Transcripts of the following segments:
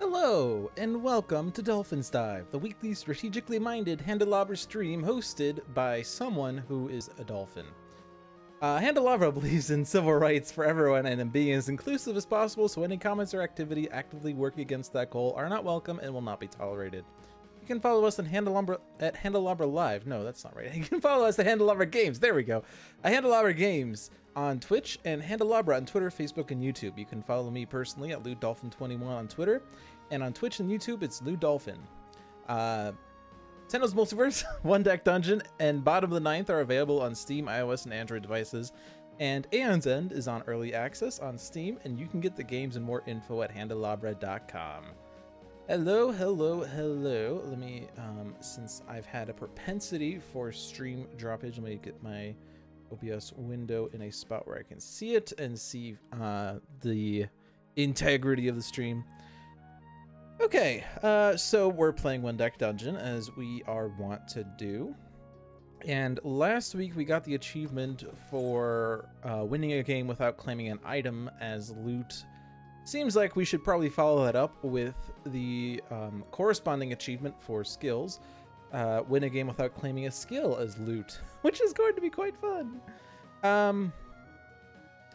Hello, and welcome to Dolphin's Dive, the weekly strategically minded Handelabra stream hosted by someone who is a dolphin. Handelabra believes in civil rights for everyone and in being as inclusive as possible, so any comments or activity actively working against that goal are not welcome and will not be tolerated. You can follow us on Handelabra at Handelabra Live. No, that's not right. You can follow us at Handelabra Games. There we go. Handelabra Games on Twitch and Handelabra on Twitter, Facebook, and YouTube. You can follow me personally at LewDolphin21 on Twitter, and on Twitch and YouTube, it's LewDolphin. Sentinels Multiverse, One Deck Dungeon, and Bottom of the Ninth are available on Steam, iOS, and Android devices. And Aeon's End is on early access on Steam, and you can get the games and more info at Handelabra.com. Hello, hello, hello. Let me, since I've had a propensity for stream droppage, let me get my OBS window in a spot where I can see it and see the integrity of the stream. Okay, so we're playing One Deck Dungeon as we are wont to do. And last week we got the achievement for winning a game without claiming an item as loot. Seems like we should probably follow that up with the corresponding achievement for skills. Win a game without claiming a skill as loot, which is going to be quite fun.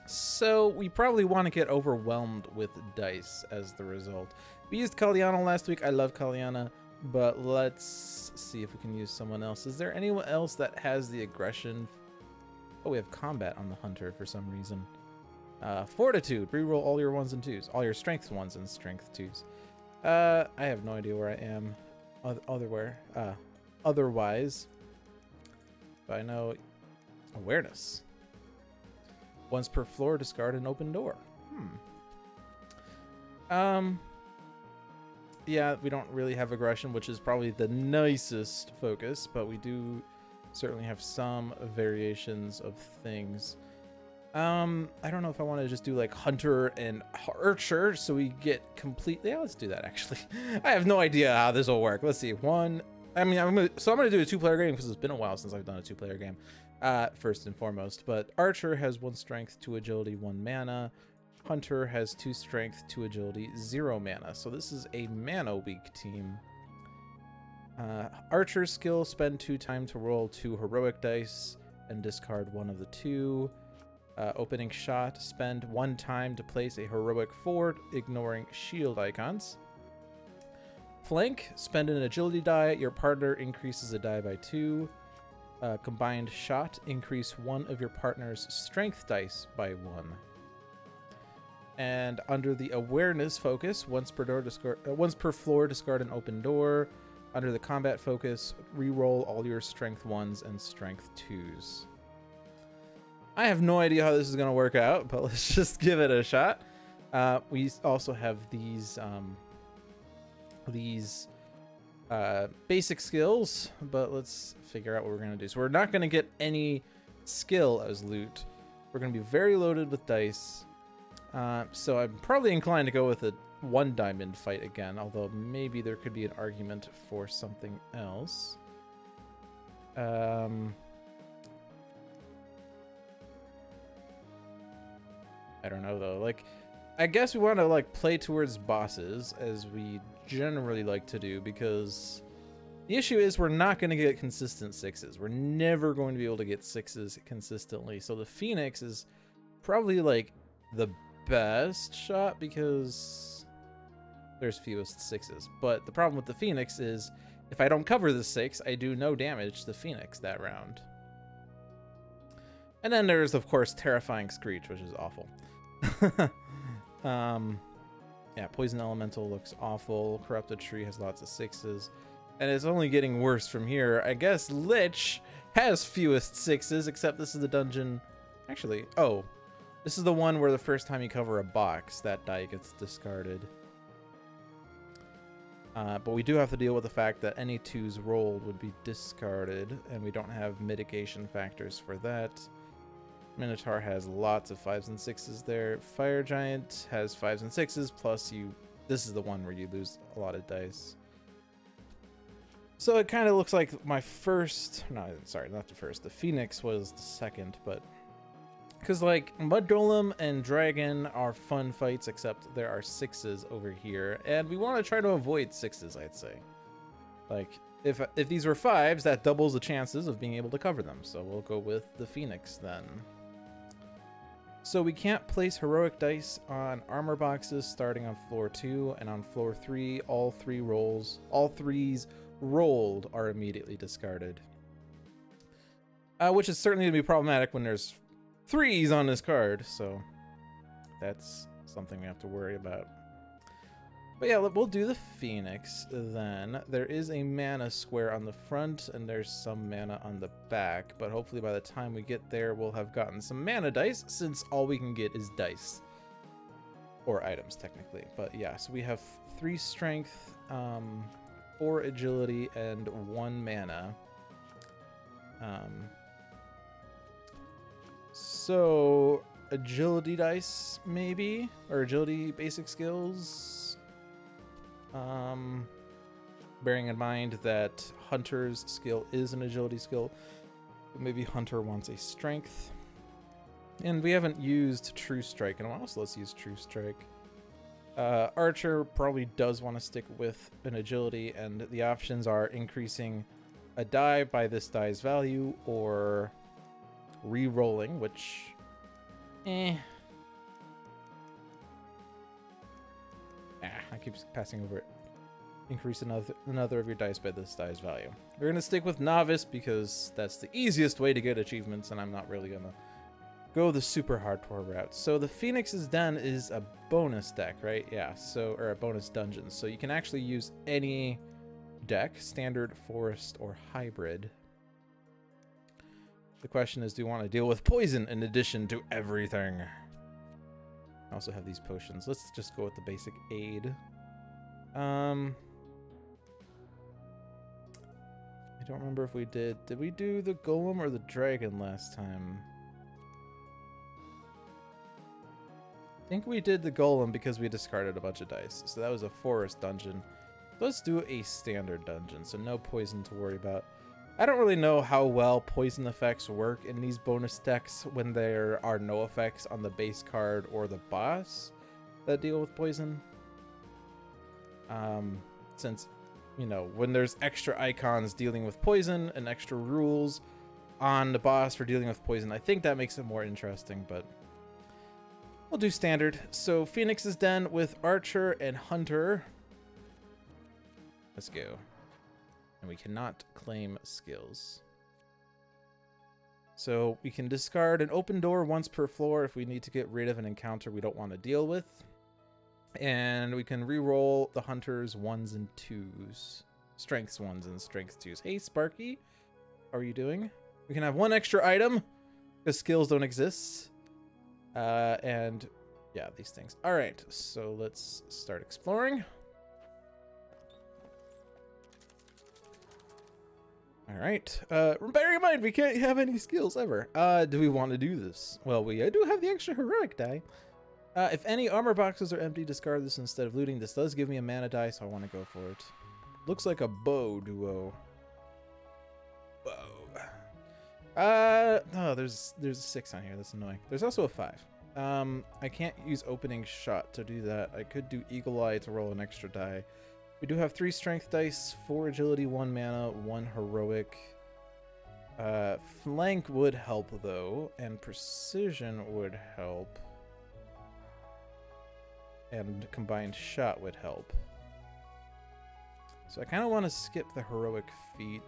So we probably want to get overwhelmed with dice as the result. We used Kalyana last week. I love Kalyana, but let's see if we can use someone else. Is there anyone else that has the aggression? Oh, we have combat on the hunter for some reason. Fortitude, reroll all your 1s and 2s, all your strength 1s and strength 2s. I have no idea where I am otherwise, but I know awareness. Once per floor, discard an open door. Yeah, we don't really have aggression, which is probably the nicest focus, but we do certainly have some variations of things. I don't know if I want to just do like Hunter and Archer so we get complete. Yeah, let's do that actually. I have no idea how this will work. Let's see. I'm gonna do a 2-player game because it's been a while since I've done a 2-player game. First and foremost, but Archer has 1 strength, 2 agility, 1 mana. Hunter has 2 strength, 2 agility, 0 mana. So this is a mana weak team. Archer's skill, spend 2 time to roll 2 heroic dice and discard 1 of the 2. Opening shot, spend 1 time to place a heroic fort, ignoring shield icons. Flank, spend an agility die, your partner increases a die by 2. Combined shot, increase 1 of your partner's strength dice by 1. And under the awareness focus, once per floor, discard an open door. Under the combat focus, reroll all your strength 1s and strength 2s. I have no idea how this is going to work out, but let's just give it a shot. We also have these basic skills, but let's figure out what we're going to do. So we're not going to get any skill as loot. We're going to be very loaded with dice. So I'm probably inclined to go with a 1 diamond fight again, although maybe there could be an argument for something else. I don't know though. Like, I guess we want to like play towards bosses as we generally like to do, because the issue is we're not going to get consistent 6s. We're never going to be able to get 6s consistently. So the Phoenix is probably like the best shot because there's fewest 6s. But the problem with the Phoenix is if I don't cover the 6, I do no damage to the Phoenix that round. And then there's of course Terrifying Screech, which is awful. Yeah, Poison Elemental looks awful. Corrupted Tree has lots of 6s. And it's only getting worse from here. I guess Lich has fewest 6s, except this is the dungeon. Actually, oh, this is the one where the first time you cover a box, that die gets discarded. But we do have to deal with the fact that any 2s rolled would be discarded, and we don't have mitigation factors for that. Minotaur has lots of 5s and 6s there. Fire Giant has 5s and 6s, plus this is the one where you lose a lot of dice. So it kind of looks like my first, no, sorry, not the first. The Phoenix was the second, but Because, like, Mud Golem and Dragon are fun fights, except there are 6s over here. And we want to try to avoid 6s, I'd say. Like, if these were 5s, that doubles the chances of being able to cover them. So we'll go with the Phoenix, then. So we can't place heroic dice on armor boxes starting on floor 2. And on floor 3, all 3s rolled are immediately discarded. Which is certainly going to be problematic when there's 3s on this card, so that's something we have to worry about. But yeah, we'll do the Phoenix then. There is a mana square on the front, and there's some mana on the back, but hopefully by the time we get there, we'll have gotten some mana dice, since all we can get is dice. Or items, technically. But yeah, so we have 3 strength, 4 agility, and 1 mana. So, agility dice, maybe? Or agility basic skills? Bearing in mind that Hunter's skill is an agility skill. Maybe Hunter wants a strength. And we haven't used True Strike in a while, so let's use True Strike. Archer probably does want to stick with an agility, and the options are increasing a die by this die's value, or re-rolling, which I keep passing over it. Increase another of your dice by this die's value. We're gonna stick with Novice because that's the easiest way to get achievements, and I'm not really gonna go the super hardcore route. So the Phoenix's Den is a bonus deck, right? Yeah, so, or a bonus dungeon. So you can actually use any deck, standard, forest, or hybrid. The question is, do you want to deal with poison in addition to everything? I also have these potions. Let's just go with the basic aid. I don't remember if we did we do the golem or the dragon last time? I think we did the golem because we discarded a bunch of dice. So that was a forest dungeon. Let's do a standard dungeon, so no poison to worry about. I don't really know how well poison effects work in these bonus decks when there are no effects on the base card or the boss that deal with poison. Since, you know, when there's extra icons dealing with poison and extra rules on the boss for dealing with poison, I think that makes it more interesting, but we'll do standard. So Phoenix's Den with Archer and Hunter. Let's go. And we cannot claim skills. So we can discard an open door once per floor if we need to get rid of an encounter we don't want to deal with. And we can re-roll the Hunter's 1s and 2s. Strengths 1s and strengths 2s. Hey, Sparky. How are you doing? We can have 1 extra item because skills don't exist. And yeah, these things. All right, so let's start exploring. All right. Bear in mind, we can't have any skills ever. Do we want to do this? Well, we do have the extra heroic die. If any armor boxes are empty, discard this instead of looting. This does give me a mana die, so I want to go for it. Looks like a bow duo. Bow. Oh, there's a 6 on here. That's annoying. There's also a 5. I can't use opening shot to do that. I could do eagle eye to roll an extra die. We do have 3 strength dice, 4 agility, 1 mana, 1 heroic. Flank would help though, and precision would help. And combined shot would help. So I kind of want to skip the heroic feat.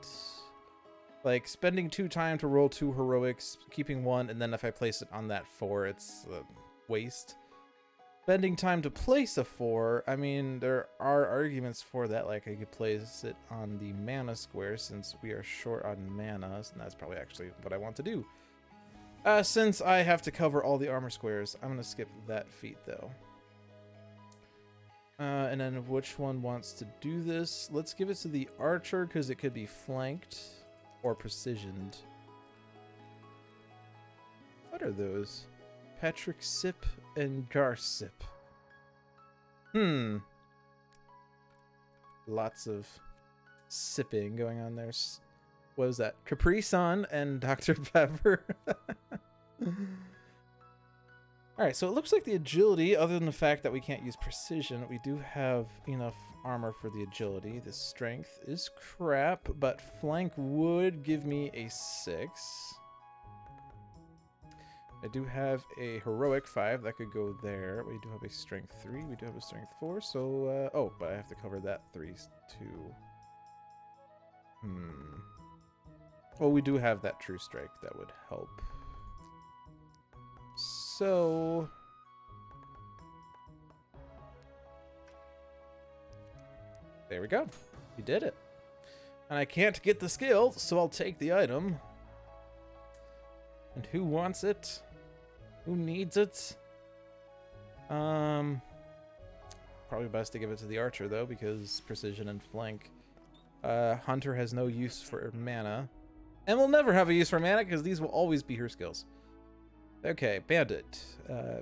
Like, spending 2 time to roll 2 heroics, keeping 1, and then if I place it on that 4, it's a waste. Spending time to place a 4, I mean, there are arguments for that. Like, I could place it on the mana square since we are short on mana, and that's probably actually what I want to do. Since I have to cover all the armor squares, I'm going to skip that feat, though. And then which one wants to do this? Let's give it to the archer, because it could be flanked or precisioned. What are those? Patrick Sip and Garsip. Lots of sipping going on there. What was that? Capri Sun and Dr. Pepper. All right, so it looks like the agility, other than the fact that we can't use precision, we do have enough armor for the agility. The strength is crap, but flank would give me a 6. I do have a heroic 5 that could go there. We do have a strength 3. We do have a strength 4. So, oh, but I have to cover that 3 too. Well, we do have that true strike that would help. So there we go. We did it. And I can't get the skill, so I'll take the item. And who wants it? Who needs it? Probably best to give it to the archer though, because precision and flank. Hunter has no use for mana. And will never have a use for mana because these will always be her skills. Okay, bandit.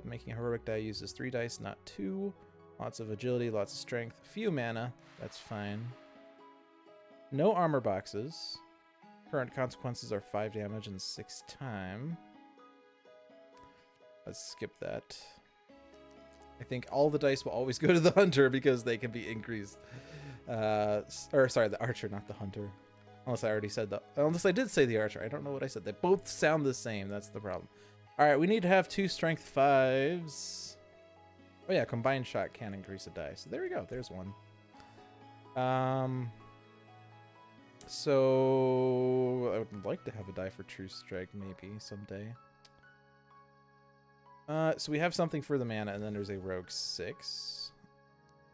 Making a heroic die uses 3 dice, not 2. Lots of agility, lots of strength, few mana. That's fine. No armor boxes. Current consequences are 5 damage and 6 time. Let's skip that. I think all the dice will always go to the hunter because they can be increased. Or sorry, the archer, not the hunter. Unless I already said that. Unless I did say the archer. I don't know what I said. They both sound the same. That's the problem. All right, we need to have 2 strength 5s. Oh yeah, combined shot can increase a die. So there we go. There's one. So I would like to have a die for true strike maybe someday. So we have something for the mana, and then there's a rogue 6.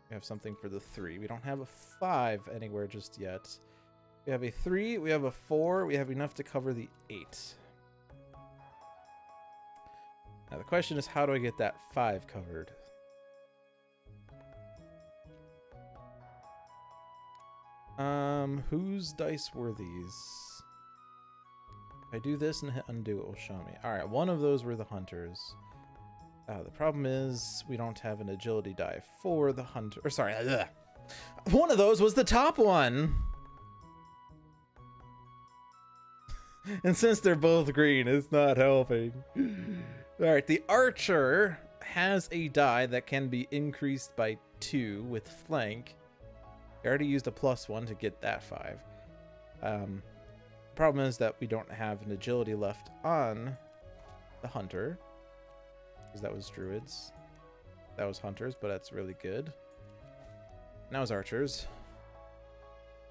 We have something for the 3. We don't have a 5 anywhere just yet. We have a 3. We have a 4. We have enough to cover the 8. Now the question is, how do I get that 5 covered? Whose dice were these? If I do this and hit undo, it will show me. All right, one of those were the hunters. The problem is we don't have an agility die for the hunter. Or sorry, one of those was the top one. And since they're both green, it's not helping. All right, the archer has a die that can be increased by 2 with flank. I already used a +1 to get that 5. Problem is that we don't have an agility left on the hunter, because that was druids. That was hunters, but that's really good. Now it's archers.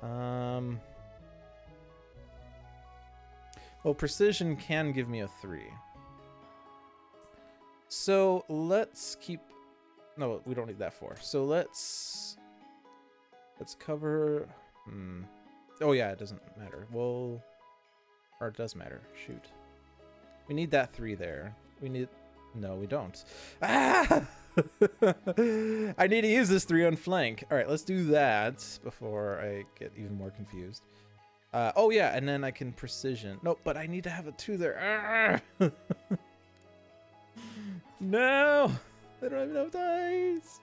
Well, precision can give me a 3. So let's keep... No, we don't need that 4. So let's cover... Oh yeah, it doesn't matter. Well... Or it does matter. Shoot. We need that 3 there. We need... No, we don't. Ah! I need to use this 3 on flank. All right, let's do that before I get even more confused. Oh yeah, and then I can precision. Nope, but I need to have a 2 there. Ah! No! I don't have enough dice.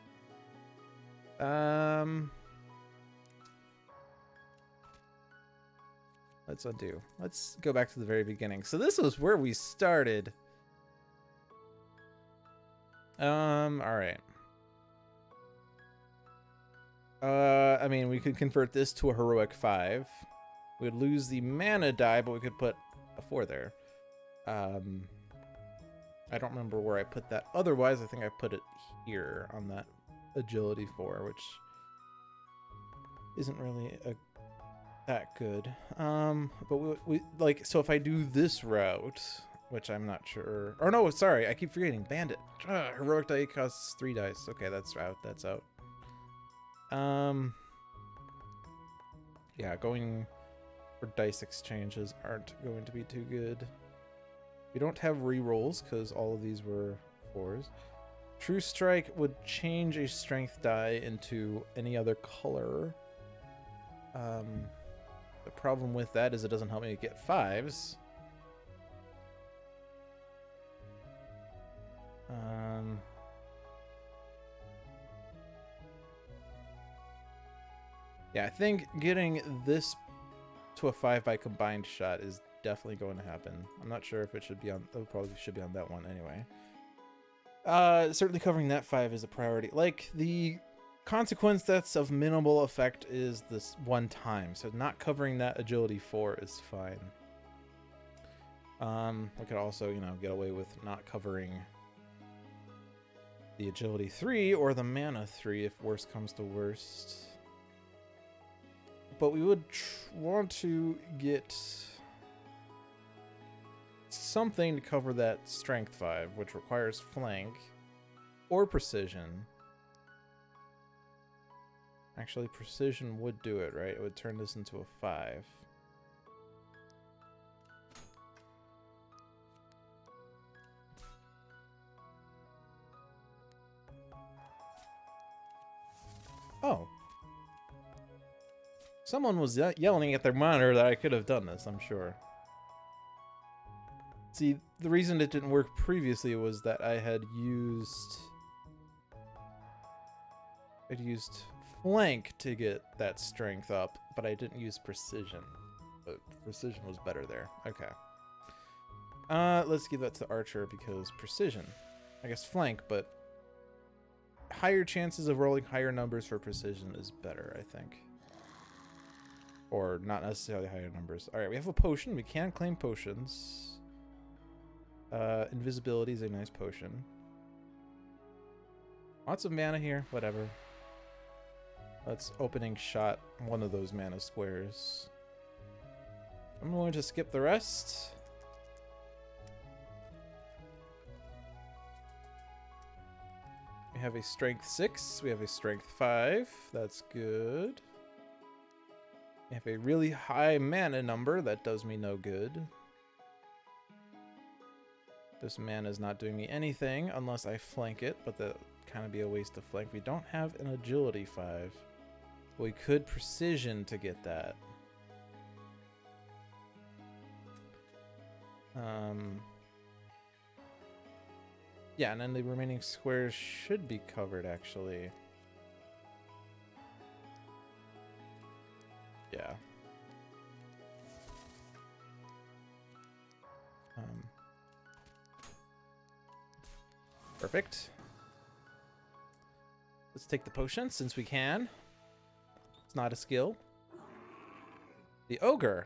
Let's undo. Let's go back to the very beginning. So this was where we started. All right. I mean, we could convert this to a heroic 5. We'd lose the mana die, but we could put a 4 there. I don't remember where I put that. Otherwise, I think I put it here on that agility 4, which isn't really that good. But we like, so if I do this route, which I'm not sure, or no, sorry, I keep forgetting. Bandit. Heroic die costs 3 dice. Okay, that's out. That's out. Yeah, going for dice exchanges aren't going to be too good. We don't have rerolls because all of these were 4s. True Strike would change a strength die into any other color. The problem with that is it doesn't help me get 5s. Yeah, I think getting this to a 5 by combined shot is definitely going to happen. I'm not sure if it should be on... It probably should be on that one anyway. Certainly covering that 5 is a priority. Like, the consequence that's of minimal effect is this one time, so not covering that agility 4 is fine. We could also, you know, get away with not covering the agility 3 or the mana 3 if worst comes to worst. But we would want to get something to cover that strength 5, which requires flank or precision. Actually, precision would do it, right? It would turn this into a 5. Oh. Someone was yelling at their monitor that I could have done this, I'm sure. See, the reason it didn't work previously was that I had used... I'd used flank to get that strength up, but I didn't use precision. But precision was better there. Okay. Let's give that to Archer because precision. I guess flank, but higher chances of rolling higher numbers for precision is better, I think. Or not necessarily higher numbers. Alright, we have a potion. We can claim potions. Invisibility is a nice potion. Lots of mana here. Whatever. Let's opening shot one of those mana squares. I'm going to skip the rest. We have a strength 6. We have a strength 5. That's good. We have a really high mana number. That does me no good. This mana is not doing me anything unless I flank it, but that would kind of be a waste of flank. We don't have an agility 5. We could precision to get that. Yeah, and then the remaining squares should be covered, actually. Yeah. Perfect. Let's take the potion since we can. It's not a skill. The ogre.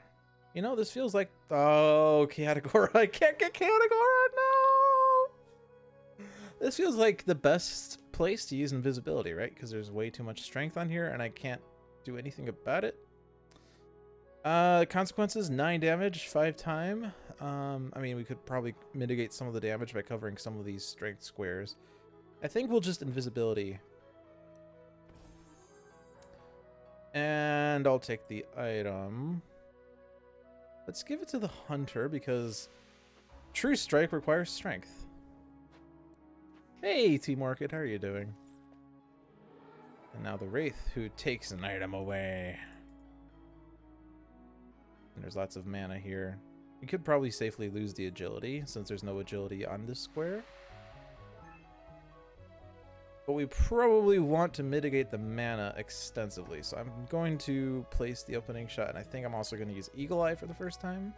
You know, this feels like... Oh, Chaoticora. I can't get Chaoticora, no! This feels like the best place to use invisibility, right? Because there's way too much strength on here and I can't do anything about it. Consequences, 9 damage, 5 time. I mean, we could probably mitigate some of the damage by covering some of these strength squares. I think we'll just invisibility. And I'll take the item. Let's give it to the hunter because True Strike requires strength. Hey, T-Market, how are you doing? And now the Wraith, who takes an item away. And there's lots of mana here. We could probably safely lose the agility since there's no agility on this square. But we probably want to mitigate the mana extensively. So I'm going to place the opening shot, and I think I'm also going to use Eagle Eye for the first time.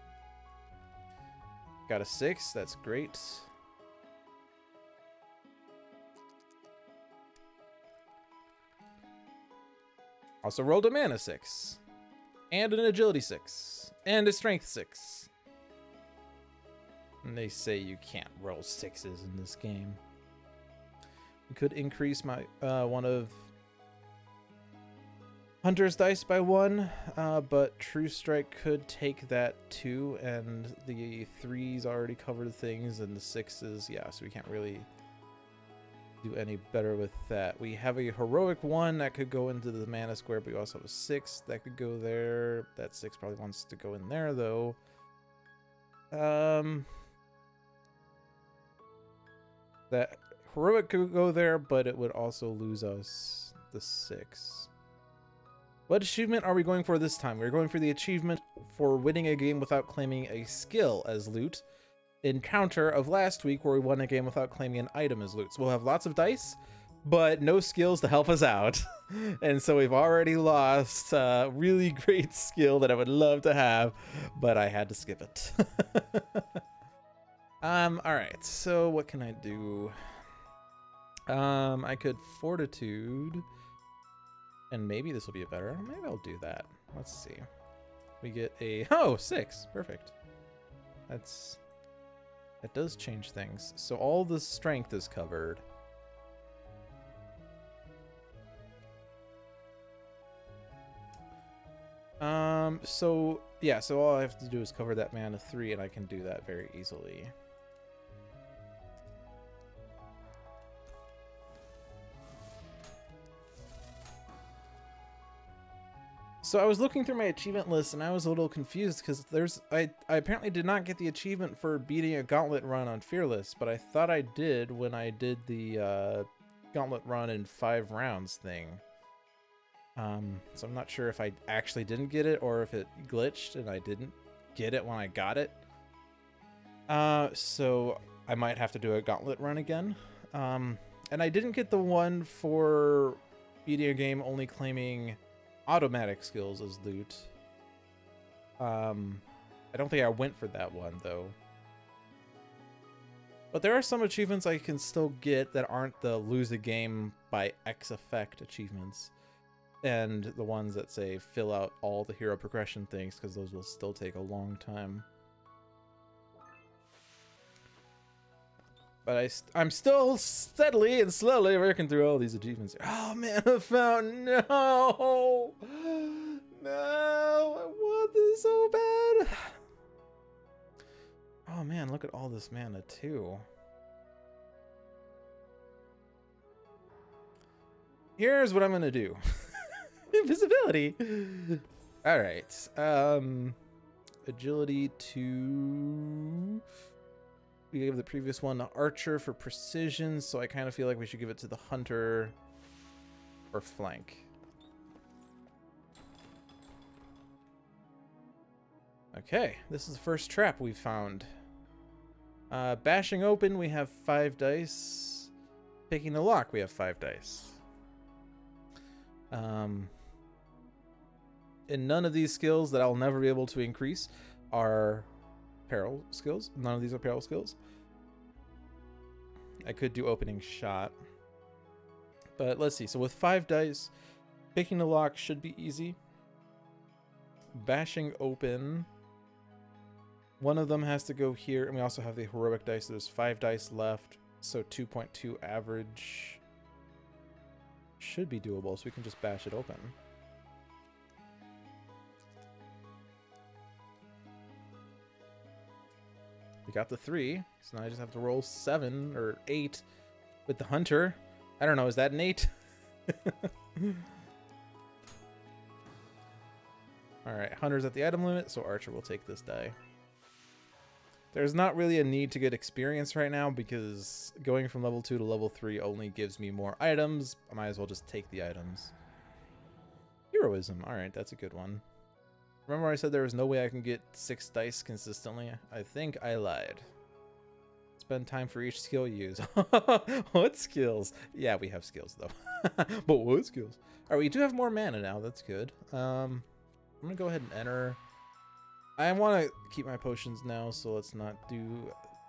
Got a 6, that's great. Also rolled a mana 6. And an agility 6. And a strength 6. And they say you can't roll 6s in this game. We could increase my one of Hunter's dice by 1, but True Strike could take that too, and the 3s already covered things, and the 6s, yeah, so we can't really do any better with that. We have a heroic 1 that could go into the mana square, but we also have a 6 that could go there. That 6 probably wants to go in there though. That heroic could go there, but it would also lose us the 6. What achievement are we going for this time? We're going for the achievement for winning a game without claiming a skill as loot. Encounter of last week where we won a game without claiming an item as loot. So we'll have lots of dice, but no skills to help us out. And so we've already lost a really great skill that I would love to have, but I had to skip it. All right, so what can I do? I could Fortitude, and maybe this will be a better. Maybe I'll do that. Let's see. We get a 6. Perfect. That does change things. So all the strength is covered. So yeah, so all I have to do is cover that mana 3, and I can do that very easily. So I was looking through my achievement list, and I was a little confused because I apparently did not get the achievement for beating a gauntlet run on Fearless, but I thought I did when I did the gauntlet run in 5 rounds thing. So I'm not sure if I actually didn't get it or if it glitched and I didn't get it when I got it. So I might have to do a gauntlet run again. And I didn't get the one for beating a game only claiming automatic skills as loot. I don't think I went for that one though. But there are some achievements I can still get that aren't the lose a game by X effect achievements. And the ones that say fill out all the hero progression things, because those will still take a long time. But I'm still steadily and slowly working through all these achievements. Oh man, I found no! No! I want this so bad! Oh man, look at all this mana too. Here's what I'm gonna do. Invisibility. All right. Agility to. We gave the previous one to Archer for precision, so I kind of feel like we should give it to the Hunter for flank. Okay, this is the first trap we found. Bashing open, we have 5 dice. Picking the lock, we have 5 dice. And none of these skills that I'll never be able to increase are peril skills. None of these are peril skills. I could do opening shot. But let's see. So with 5 dice, picking the lock should be easy. Bashing open. One of them has to go here. And we also have the heroic dice. So there's 5 dice left. So 2.2 average should be doable. So we can just bash it open. We got the 3, so now I just have to roll 7 or 8 with the Hunter. I don't know, is that an 8? Alright, Hunter's at the item limit, so Archer will take this die. There's not really a need to get experience right now because going from level 2 to level 3 only gives me more items. I might as well just take the items. Heroism, alright, that's a good one. Remember I said there was no way I can get 6 dice consistently? I think I lied. Spend time for each skill use. What skills? Yeah, we have skills though. But what skills? Alright, we do have more mana now. That's good. I'm gonna go ahead and enter. I want to keep my potions now, so let's not do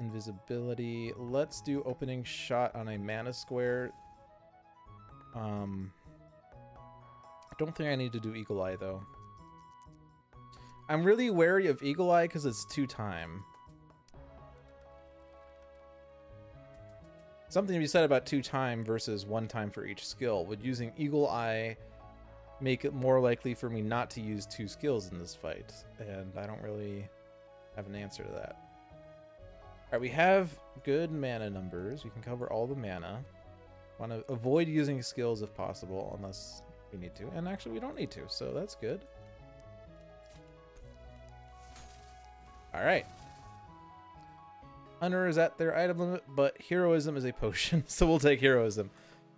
invisibility. Let's do opening shot on a mana square. I don't think I need to do Eagle Eye though. I'm really wary of Eagle Eye because it's 2 time. Something to be said about 2 time versus 1 time for each skill. Would using Eagle Eye make it more likely for me not to use 2 skills in this fight? And I don't really have an answer to that. Alright, we have good mana numbers. We can cover all the mana. Want to avoid using skills if possible, unless we need to. And actually, we don't need to, so that's good. Alright. Hunter is at their item limit, but heroism is a potion, so we'll take heroism.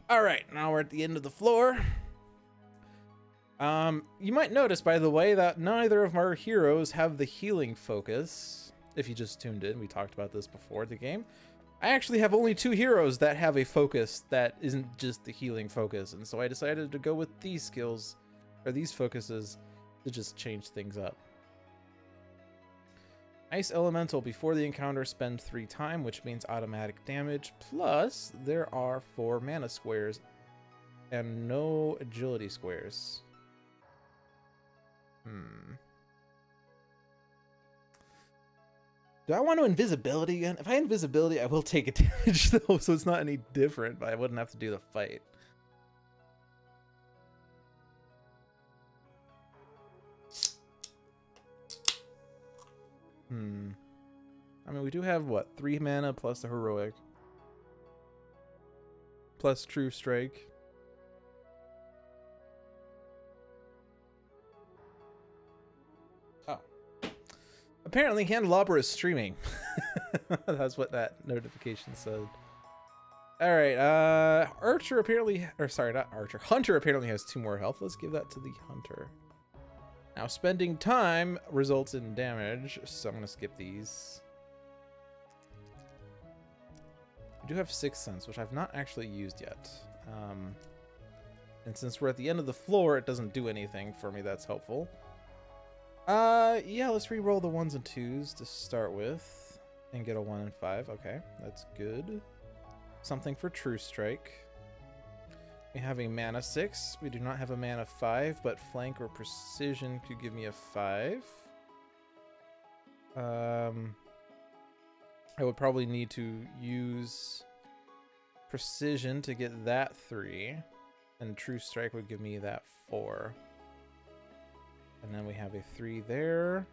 Alright, now we're at the end of the floor. You might notice, by the way, that neither of our heroes have the healing focus. If you just tuned in, we talked about this before the game. I actually have only 2 heroes that have a focus that isn't just the healing focus, and so I decided to go with these skills, or these focuses, to just change things up. Ice Elemental before the encounter, spend 3 time, which means automatic damage. Plus, there are 4 mana squares and no agility squares. Do I want to invisibility again? If I invisibility, I will take a damage though, so it's not any different, but I wouldn't have to do the fight. I mean, we do have, what, 3 mana plus the heroic. Plus True Strike. Oh. Apparently, Handelabra is streaming. That's what that notification said. Alright, Archer apparently... Or, sorry, not Archer. Hunter apparently has 2 more health. Let's give that to the Hunter. Now, spending time results in damage, so I'm going to skip these. We do have Sixth Sense, which I've not actually used yet. And since we're at the end of the floor, it doesn't do anything for me that's helpful. Yeah, let's re-roll the 1s and 2s to start with. And get a 1 and 5. Okay, that's good. Something for True Strike. We have a mana 6. We do not have a mana 5, but Flank or Precision could give me a 5. I would probably need to use Precision to get that 3. And True Strike would give me that 4. And then we have a 3 there.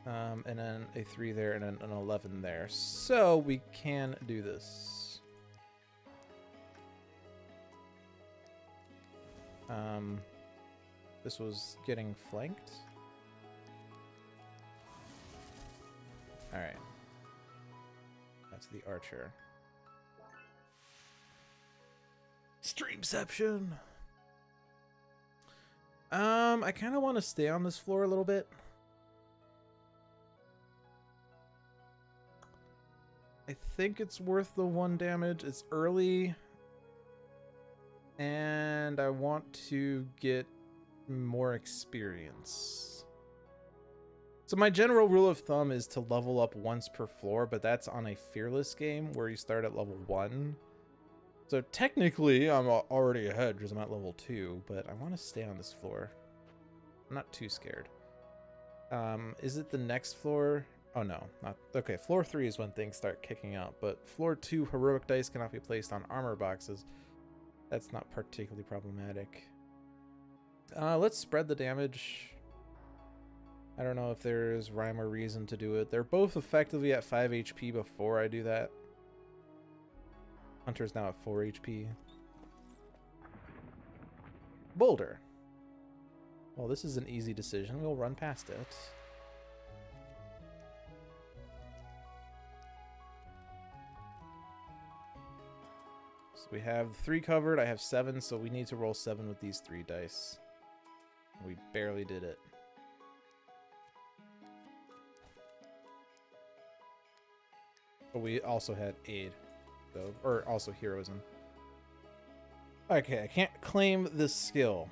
And then a 3 there and then an 11 there. So we can do this. This was getting flanked. Alright. That's the Archer. Streamception! I kind of want to stay on this floor a little bit. I think it's worth the 1 damage. It's early. And I want to get more experience. So my general rule of thumb is to level up once per floor, but that's on a Fearless game where you start at level 1. So technically I'm already ahead because I'm at level 2, but I want to stay on this floor. I'm not too scared. Is it the next floor? Oh no, not okay. Floor 3 is when things start kicking out, but floor 2 heroic dice cannot be placed on armor boxes. That's not particularly problematic. Let's spread the damage. I don't know if there's rhyme or reason to do it. They're both effectively at 5 HP before I do that. Hunter's now at 4 HP. Boulder. Well, this is an easy decision. We'll run past it. So we have 3 covered. I have 7, so we need to roll 7 with these 3 dice. We barely did it. But we also had aid, though, or also heroism. Okay, I can't claim this skill.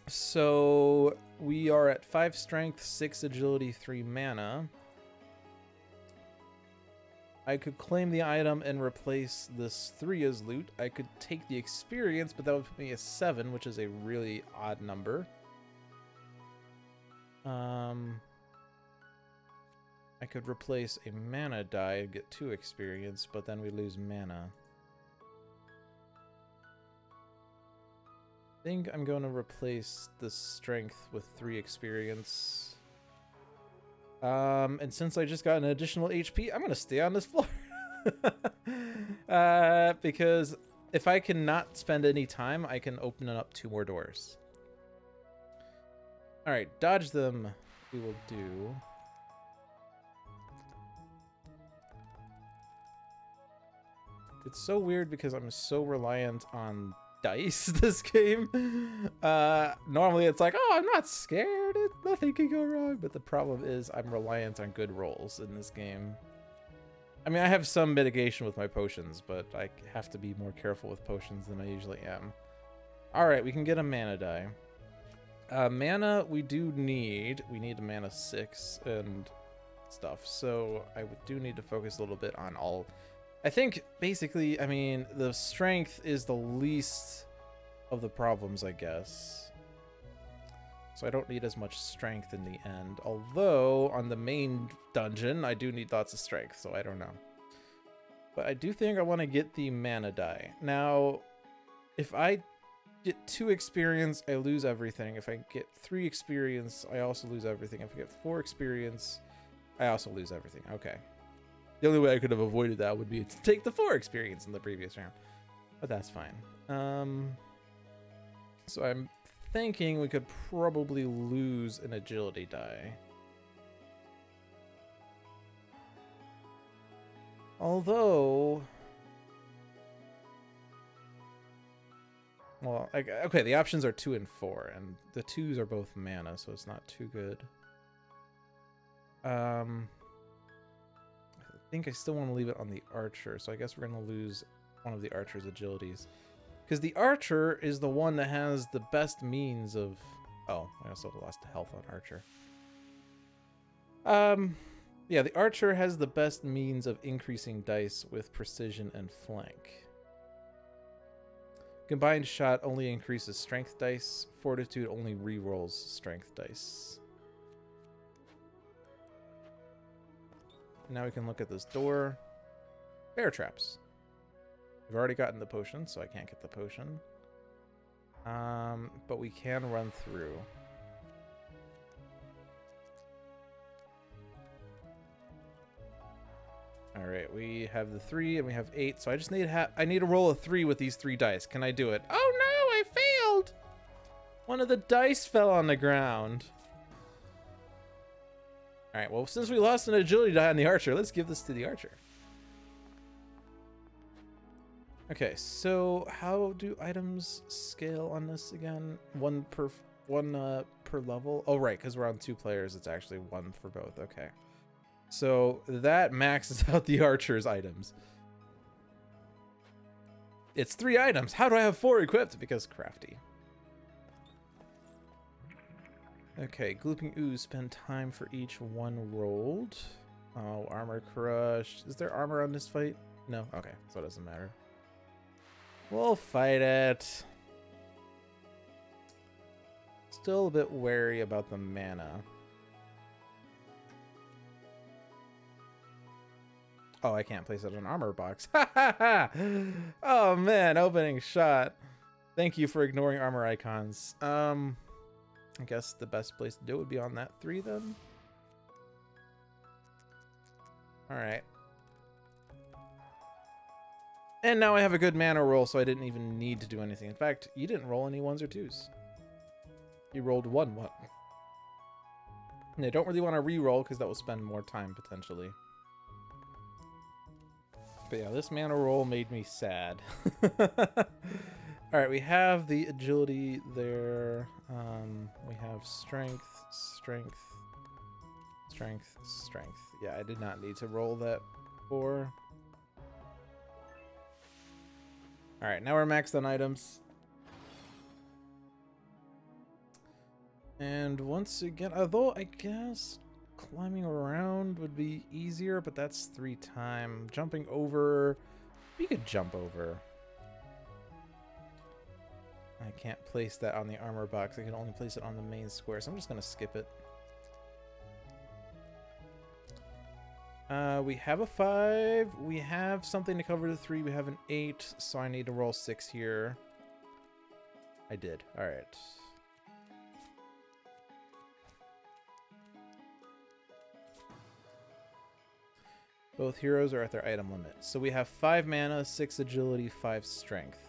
So we are at 5 strength, 6 agility, 3 mana. I could claim the item and replace this 3 as loot. I could take the experience, but that would put me at 7, which is a really odd number. I could replace a mana die and get 2 experience, but then we lose mana. I think I'm going to replace the strength with 3 experience. And since I just got an additional HP, I'm going to stay on this floor. Because if I cannot spend any time, I can open up 2 more doors. Alright, dodge them we will do. It's so weird because I'm so reliant on dice this game. Normally it's like, oh, I'm not scared, nothing can go wrong, but the problem is I'm reliant on good rolls in this game. I mean, I have some mitigation with my potions, but I have to be more careful with potions than I usually am. All right, we can get a mana die. Mana we do need. We need a mana 6 and stuff. So I do need to focus a little bit on all. I think basically, I mean, the strength is the least of the problems, I guess. So I don't need as much strength in the end. Although on the main dungeon, I do need lots of strength, so I don't know. But I do think I want to get the mana die. Now, if I get 2 experience, I lose everything. If I get 3 experience, I also lose everything. If I get 4 experience, I also lose everything. Okay. The only way I could have avoided that would be to take the 4 experience in the previous round. But that's fine. So I'm thinking we could probably lose an agility die. Although... Well, okay, the options are 2 and 4, and the 2s are both mana, so it's not too good. I think I still want to leave it on the archer, so I guess we're going to lose one of the archer's agilities. Because the archer is the one that has the best means of... Oh, I also lost health on archer. Yeah, the archer has the best means of increasing dice with precision and flank. Combined shot only increases strength dice. Fortitude only rerolls strength dice. Now we can look at this door. Bear traps. We've already gotten the potion, so I can't get the potion. But we can run through. All right, we have the 3 and we have 8, so I just need I need to roll a 3 with these 3 dice. Can I do it? Oh no, I failed! One of the dice fell on the ground. All right, well, since we lost an agility die on the archer, let's give this to the archer. Okay, so how do items scale on this again? One per level? Oh, right, because we're on 2 players, it's actually 1 for both. Okay. So that maxes out the archer's items. It's 3 items. How do I have 4 equipped? Because crafty. Okay, Glooping Ooze. Spend time for each 1 rolled. Oh, armor crushed. Is there armor on this fight? No? Okay, so it doesn't matter. We'll fight it. Still a bit wary about the mana. Oh, I can't place it in an armor box. Oh man, opening shot. Thank you for ignoring armor icons. I guess the best place to do it would be on that 3 then. All right. And now I have a good mana roll, so I didn't even need to do anything. In fact, you didn't roll any 1s or 2s. You rolled 1. And I don't really want to re-roll because that will spend more time potentially. But yeah, this mana roll made me sad. Alright, we have the agility there. We have strength, strength, strength, strength. Yeah, I did not need to roll that 4. Alright, now we're maxed on items. And once again, although I guess climbing around would be easier, but that's 3 times. Jumping over, we could jump over. I can't place that on the armor box. I can only place it on the main square, so I'm just going to skip it. We have a 5. We have something to cover the 3. We have an 8, so I need to roll 6 here. I did. All right. Both heroes are at their item limit. So we have 5 mana, 6 agility, 5 strength.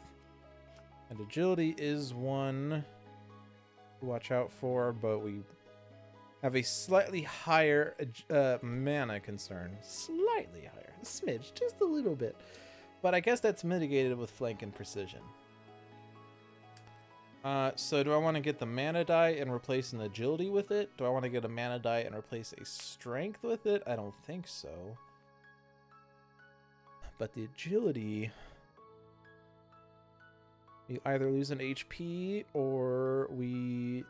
And agility is 1 to watch out for, but we have a slightly higher mana concern. Slightly higher. A smidge, just a little bit. But I guess that's mitigated with flank and precision. So do I want to get the mana die and replace an agility with it? Do I want to get a mana die and replace a strength with it? I don't think so. But the agility, you either lose an HP or we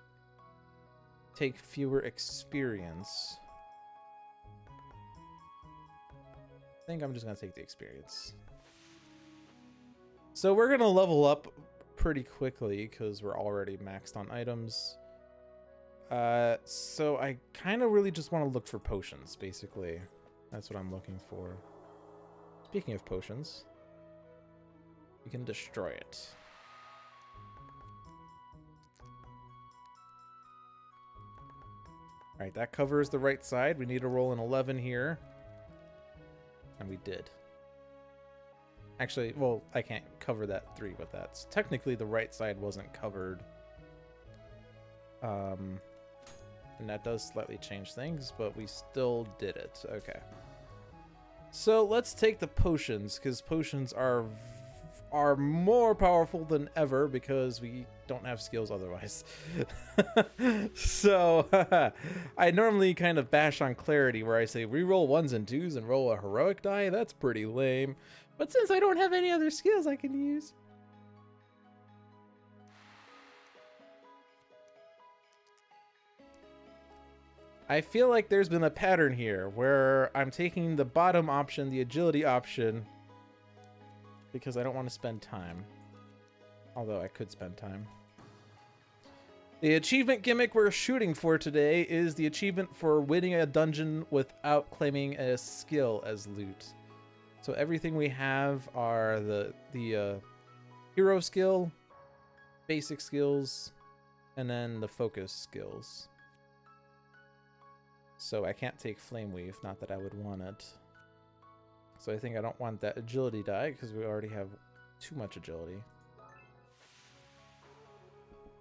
take fewer experience. I think I'm just gonna take the experience. So we're gonna level up pretty quickly because we're already maxed on items. So I kind of really just want to look for potions, basically. That's what I'm looking for. Speaking of potions, you can destroy it. All right, that covers the right side. We need to roll an 11 here. And we did. Actually, well, I can't cover that 3, but that's technically the right side wasn't covered. And that does slightly change things, but we still did it. Okay. So let's take the potions, because potions are more powerful than ever because we don't have skills otherwise. So I normally kind of bash on clarity where I say reroll 1s and 2s and roll a heroic die. That's pretty lame. But since I don't have any other skills I can use, I feel like there's been a pattern here where I'm taking the bottom option, the agility option, because I don't want to spend time. Although I could spend time. The achievement gimmick we're shooting for today is the achievement for winning a dungeon without claiming a skill as loot. So everything we have are the hero skill, basic skills, and then the focus skills. So I can't take Flame Weave, not that I would want it. So I think I don't want that agility die because we already have too much agility.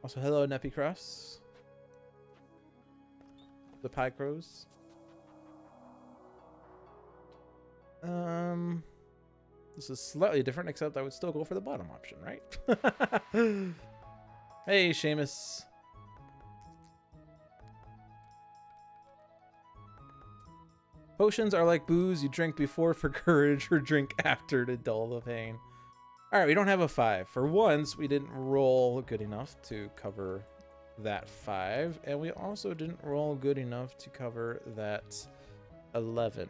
Also, hello, Neppy Cross. The Pike Rose. This is slightly different, except I would still go for the bottom option, right? Hey, Seamus. Potions are like booze you drink before for courage or drink after to dull the pain. All right, we don't have a 5. For once, we didn't roll good enough to cover that 5, and we also didn't roll good enough to cover that 11.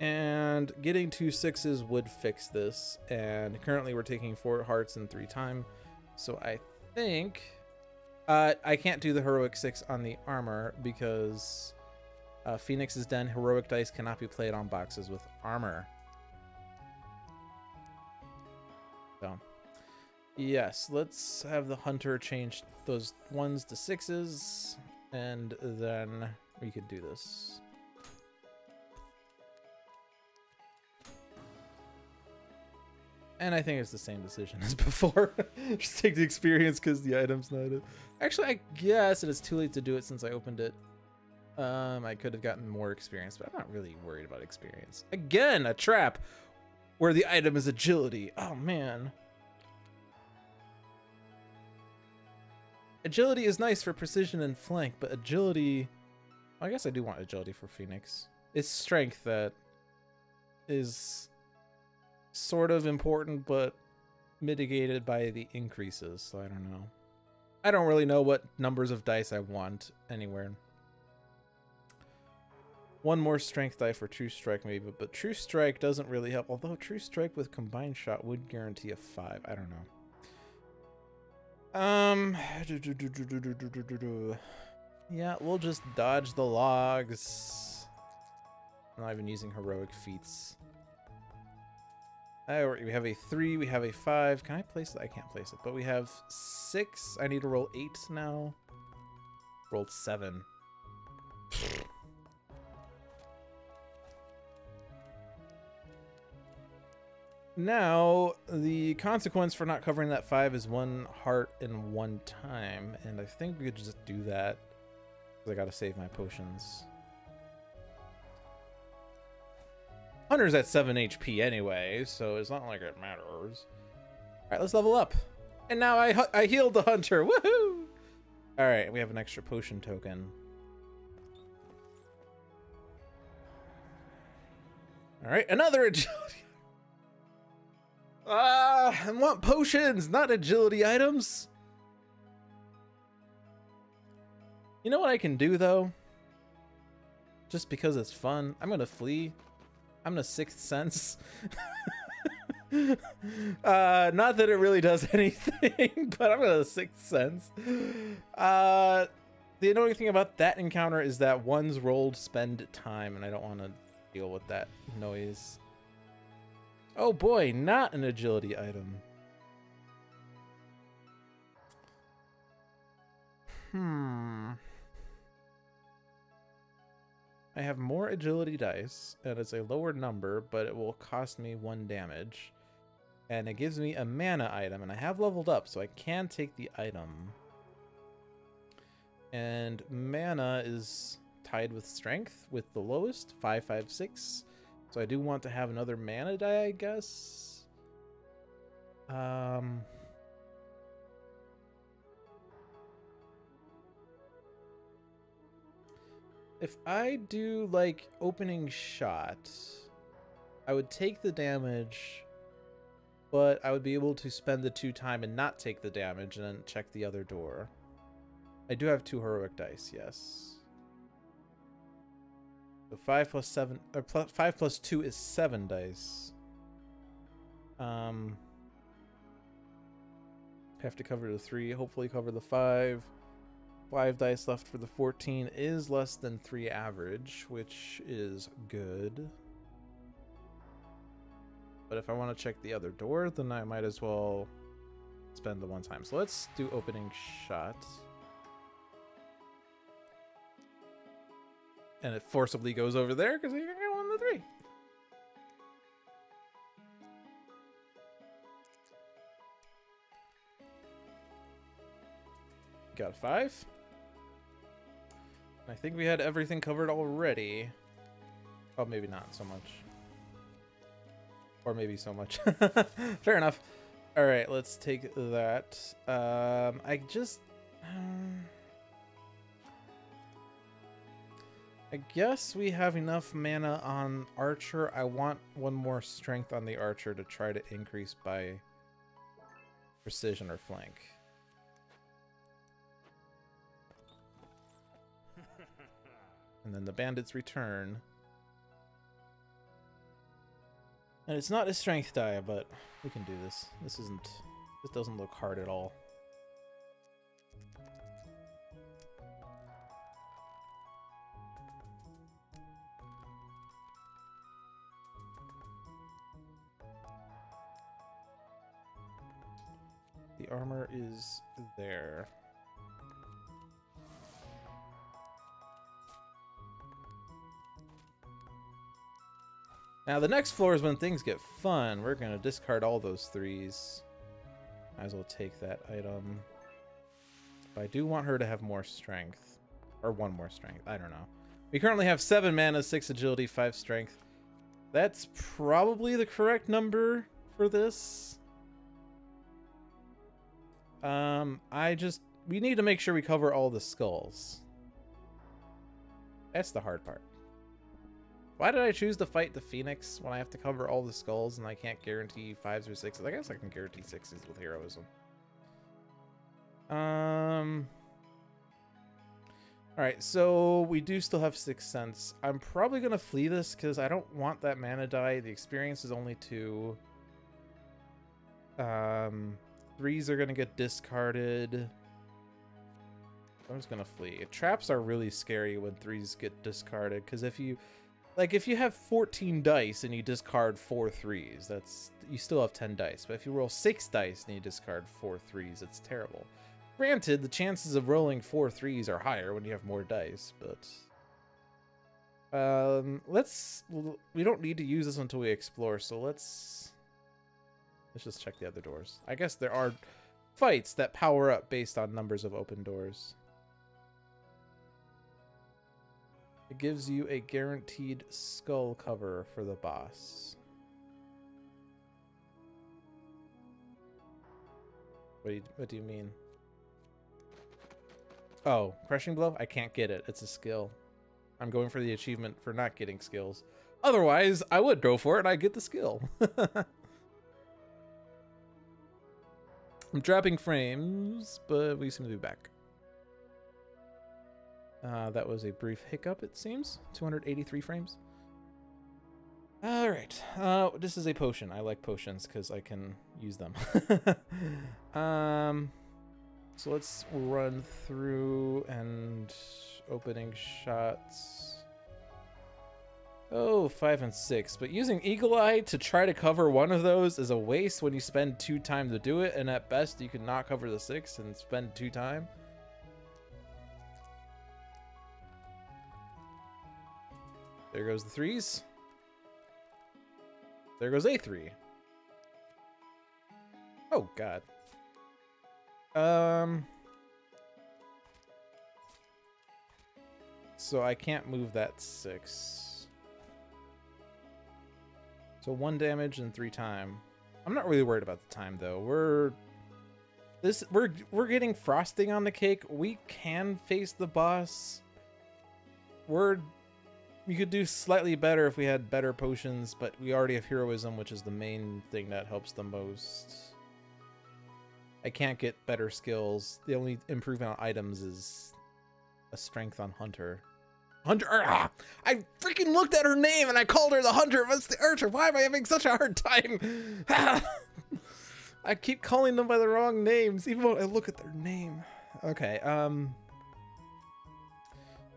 And getting 2 6s would fix this, and currently we're taking 4 hearts and 3 time, so I think I can't do the heroic 6 on the armor because Phoenix's Den heroic dice cannot be played on boxes with armor. So yes, let's have the hunter change those 1s to 6s, and then we could do this. And I think it's the same decision as before. Just take the experience because the item's not it. Actually, I guess it is too late to do it since I opened it. I could have gotten more experience, but I'm not really worried about experience. Again, a trap where the item is agility. Oh, man. Agility is nice for precision and flank, but agility... I guess I do want agility for Phoenix. It's strength that is sort of important, but mitigated by the increases, so I don't know. I don't really know what numbers of dice I want anywhere. 1 more strength die for True Strike maybe, but True Strike doesn't really help, although True Strike with Combined Shot would guarantee a 5. I don't know. Yeah, we'll just dodge the logs. I'm not even using heroic feats. We have a 3, we have a 5. Can I place it? I can't place it, but we have 6. I need to roll 8 now. Rolled 7. Now, the consequence for not covering that 5 is 1 heart in 1 time, and I think we could just do that because I gotta save my potions. Hunter's at 7 HP anyway, so it's not like it matters. Alright, let's level up. And now I healed the hunter. Woohoo! Alright, we have an extra potion token. Alright, another agility. Ah! I want potions, not agility items. You know what I can do, though? Just because it's fun. I'm gonna flee. I'm gonna Sixth Sense. Not that it really does anything, but I'm gonna Sixth Sense. The annoying thing about that encounter is that one's rolled spend time, and I don't want to deal with that noise. Oh boy, not an agility item. I have more agility dice, and it's a lower number, but it will cost me 1 damage. And it gives me a mana item, and I have leveled up, so I can take the item. And mana is tied with strength, with the lowest, 5, 5, 6. So I do want to have another mana die, I guess. If I do, like, opening shot, I would take the damage, but I would be able to spend the 2 time and not take the damage and then check the other door. I do have 2 heroic dice, yes. So 5 plus 7, or 5 plus 2 is 7 dice. Have to cover the 3, hopefully cover the 5. 5 dice left for the 14 is less than 3 average, which is good. But if I want to check the other door, then I might as well spend the 1 time. So let's do opening shot. And it forcibly goes over there because you're going to go on the 3. Got a 5. I think we had everything covered already. Oh, maybe not so much. Or maybe so much. Fair enough. All right, let's take that. I guess we have enough mana on Archer. I want 1 more strength on the Archer to try to increase by precision or flank. And then the bandits return. And it's not a strength die, but we can do this. This doesn't look hard at all. The armor is there. Now, the next floor is when things get fun. We're going to discard all those 3s. Might as well take that item. But I do want her to have more strength. Or 1 more strength. I don't know. We currently have 7 mana, 6 agility, 5 strength. That's probably the correct number for this. We need to make sure we cover all the skulls. That's the hard part. Why did I choose to fight the Phoenix when I have to cover all the skulls and I can't guarantee 5s or 6s? I guess I can guarantee 6s with heroism. Alright, so we do still have Sixth Sense. I'm probably going to flee this because I don't want that mana die. The experience is only 2. 3s are going to get discarded. I'm just going to flee. Traps are really scary when 3s get discarded because if you have 14 dice and you discard 4 3s, you still have 10 dice. But if you roll 6 dice and you discard 4 3s, it's terrible. Granted, the chances of rolling 4 3s are higher when you have more dice, but we don't need to use this until we explore, so let's just check the other doors. I guess there are fights that power up based on numbers of open doors. It gives you a guaranteed skull cover for the boss. What do you mean? Oh, Crushing Blow? I can't get it. It's a skill. I'm going for the achievement for not getting skills. Otherwise, I would go for it and I'd get the skill. I'm dropping frames, but we seem to be back. That was a brief hiccup, it seems. 283 frames. All right. This is a potion. I like potions because I can use them. So let's run through and opening shots. Oh, 5 and 6. But using Eagle Eye to try to cover one of those is a waste when you spend 2 time to do it. And at best, you can not cover the 6 and spend 2 time. There goes the 3s. There goes a 3. Oh, God. So I can't move that 6. So 1 damage and 3 time. I'm not really worried about the time though. We're getting frosting on the cake. We can face the boss. We could do slightly better if we had better potions, but we already have heroism, which is the main thing that helps the most. I can't get better skills. The only improvement on items is a strength on Hunter. I freaking looked at her name and I called her the Hunter. What's the Archer? Why am I having such a hard time? I keep calling them by the wrong names, even when I look at their name. Okay,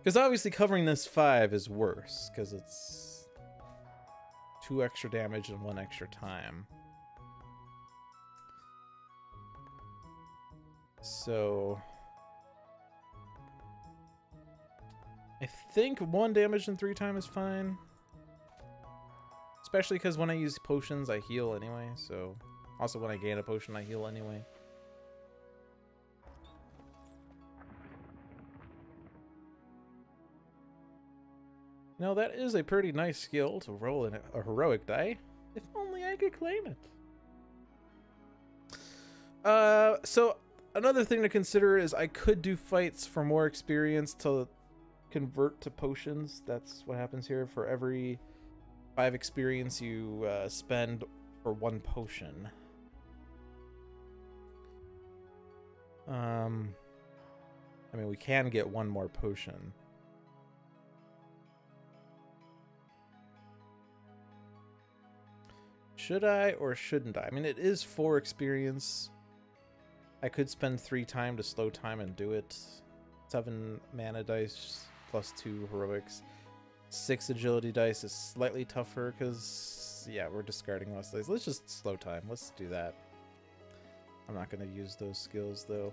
because obviously covering this 5 is worse, because it's 2 extra damage and 1 extra time. So I think 1 damage and 3 time is fine. Especially because when I use potions, I heal anyway. So also when I gain a potion, I heal anyway. Now that is a pretty nice skill to roll in a heroic die. If only I could claim it. So another thing to consider is I could do fights for more experience to convert to potions. That's what happens here. For every 5 experience you spend for 1 potion. I mean, we can get 1 more potion. Should I or shouldn't I? I mean, it is 4 experience. I could spend 3 time to slow time and do it. 7 mana dice plus 2 heroics. 6 agility dice is slightly tougher because, yeah, we're discarding less dice. Let's just slow time. Let's do that. I'm not going to use those skills, though.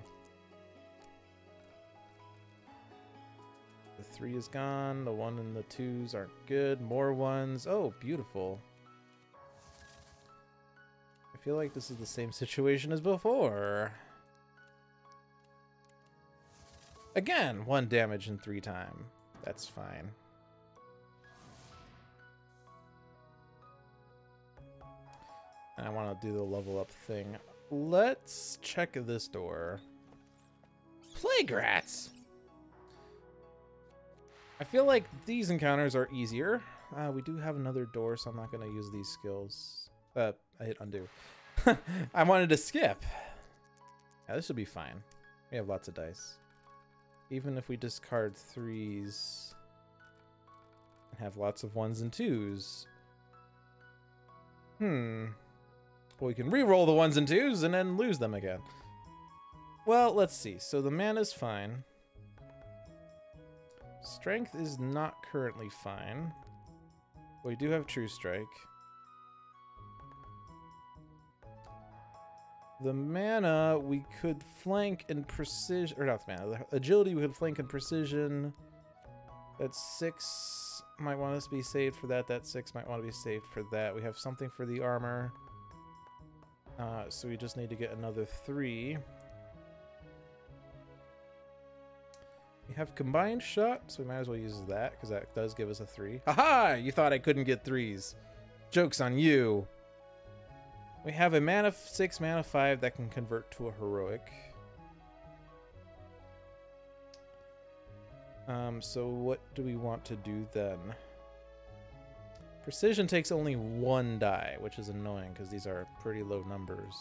The 3 is gone. The 1 and the 2s aren't good. More 1s. Oh, beautiful. I feel like this is the same situation as before. Again, 1 damage and 3 time. That's fine. And I want to do the level up thing. Let's check this door. Plague rats! I feel like these encounters are easier. We do have another door, so I'm not going to use these skills. I hit undo. I wanted to skip. Yeah, this should be fine. We have lots of dice. Even if we discard 3s and have lots of 1s and 2s. Well, we can re-roll the 1s and 2s and then lose them again. Well, let's see. So the mana's fine. Strength is not currently fine. We do have True Strike. The mana, we could flank and precision, or not the mana, the agility we could flank and precision. That 6 might want us to be saved for that. That 6 might want to be saved for that. We have something for the armor. So we just need to get another 3. We have combined shot, so we might as well use that, because that does give us a 3. Haha! You thought I couldn't get 3s. Joke's on you. We have a mana 6, mana 5 that can convert to a heroic. So what do we want to do then? Precision takes only 1 die, which is annoying because these are pretty low numbers.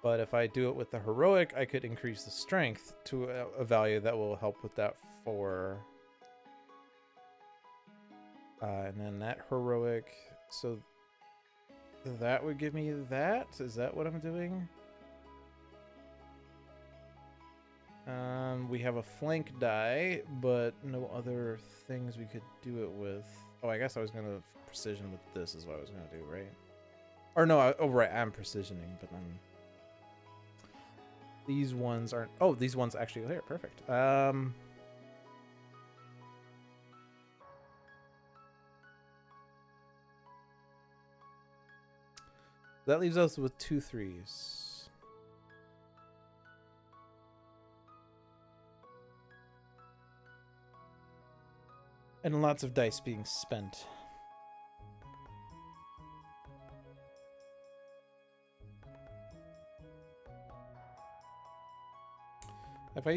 But if I do it with the heroic, I could increase the strength to a value that will help with that 4. And then that heroic, so that would give me that? Is that what I'm doing? We have a flank die, but no other things we could do it with. Oh, I guess I was going to precision with this is what I was going to do, right? Or no, oh right, I'm precisioning, but I'm... These ones aren't... Oh, these ones actually are here. Perfect. That leaves us with 2 3s. And lots of dice being spent. If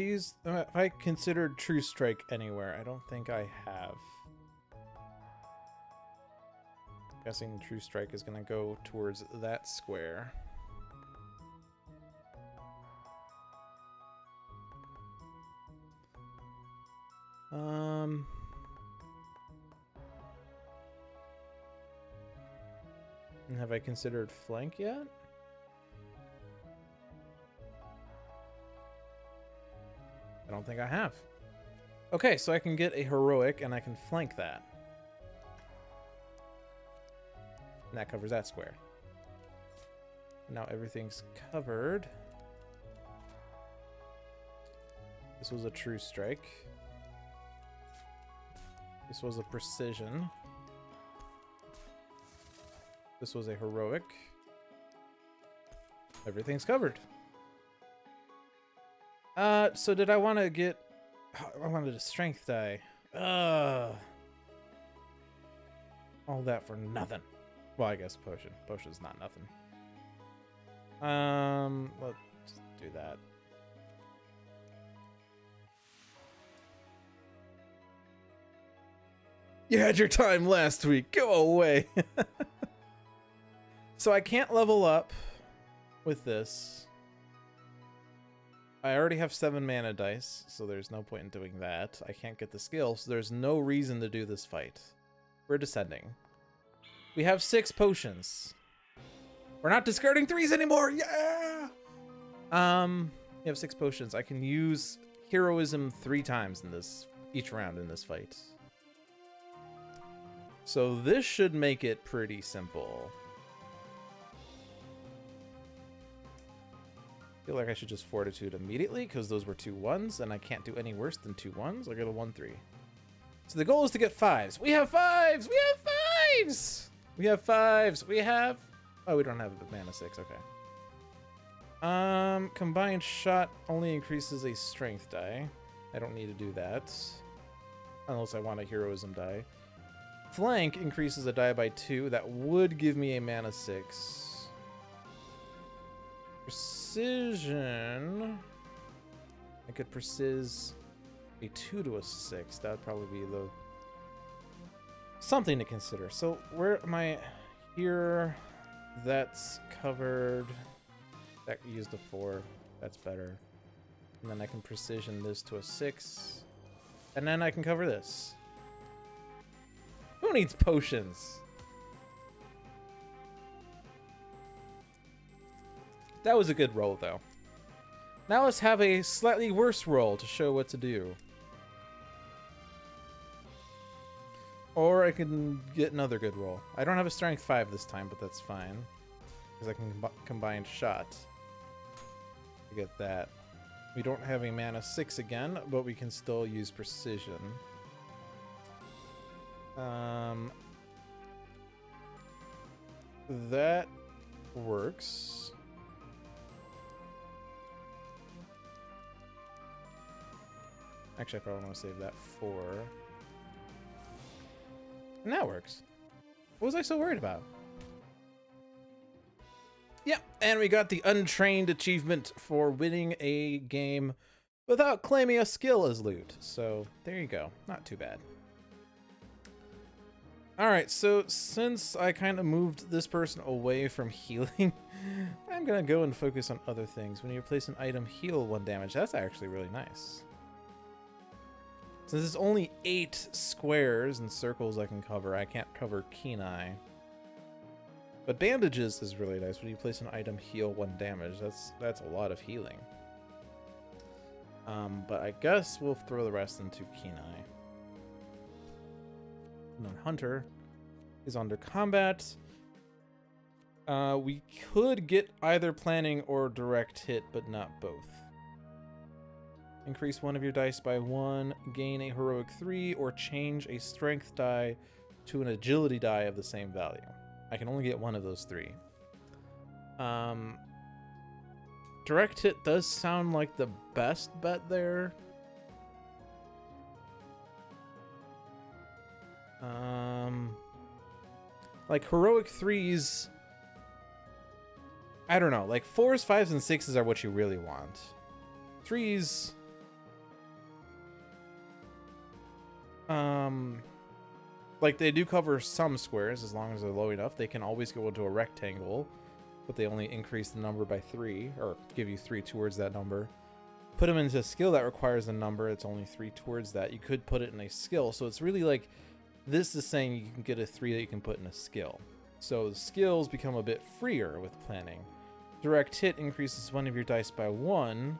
I considered True Strike anywhere, I don't think I have. I'm guessing True Strike is going to go towards that square. And have I considered flank yet? I don't think I have. Okay, so I can get a heroic and I can flank that. And that covers that square. Now everything's covered. This was a True Strike. This was a precision. This was a heroic. Everything's covered. So did I want to get... I wanted a strength die. All that for nothing. Well, I guess potion. Potion's not nothing. Let's do that. You had your time last week. Go away. So I can't level up with this. I already have 7 mana dice, so there's no point in doing that. I can't get the skill, so there's no reason to do this fight. We're descending. We have 6 potions. We're not discarding 3s anymore! Yeah! We have 6 potions. I can use heroism 3 times in this, each round in this fight. So this should make it pretty simple. I feel like I should just fortitude immediately because those were 2 1s and I can't do any worse than 2 1s. I got a 1 3. So the goal is to get 5s. We have 5s! We have 5s! We have 5s! We have... Oh, we don't have a mana 6. Okay. Combined shot only increases a strength die. I don't need to do that. Unless I want a heroism die. Flank increases a die by 2. That would give me a mana 6. Precision. I could precis a 2 to a 6. That would probably be the something to consider. So where am I here? That's covered. That used a 4. That's better. And then I can precision this to a 6. And then I can cover this. Who needs potions? That was a good roll, though. Now let's have a slightly worse roll to show what to do. Or I can get another good roll. I don't have a strength 5 this time, but that's fine. Because I can combine shot to get that. We don't have a mana 6 again, but we can still use precision. That works. Actually, I probably want to save that for... And that works. What was I so worried about? Yep, and we got the Untrained achievement for winning a game without claiming a skill as loot. So, there you go. Not too bad. All right, so since I kind of moved this person away from healing, I'm gonna go and focus on other things. When you place an item, heal 1 damage. That's actually really nice. Since it's only 8 squares and circles I can cover, I can't cover Keen Eye. But bandages is really nice. When you place an item, heal 1 damage. That's a lot of healing. But I guess we'll throw the rest into Keen Eye. And then Hunter is under combat. We could get either planning or direct hit, but not both. Increase one of your dice by 1, gain a heroic 3, or change a strength die to an agility die of the same value. I can only get one of those 3. Direct hit does sound like the best bet there. Like heroic 3s, I don't know, like 4s, 5s, and 6s are what you really want. 3s, like they do cover some squares as long as they're low enough. They can always go into a rectangle, but they only increase the number by 3, or give you 3 towards that number. Put them into a skill that requires a number, it's only 3 towards that. You could put it in a skill, so it's really like, this is saying you can get a 3 that you can put in a skill. So the skills become a bit freer with planning. Direct hit increases one of your dice by 1.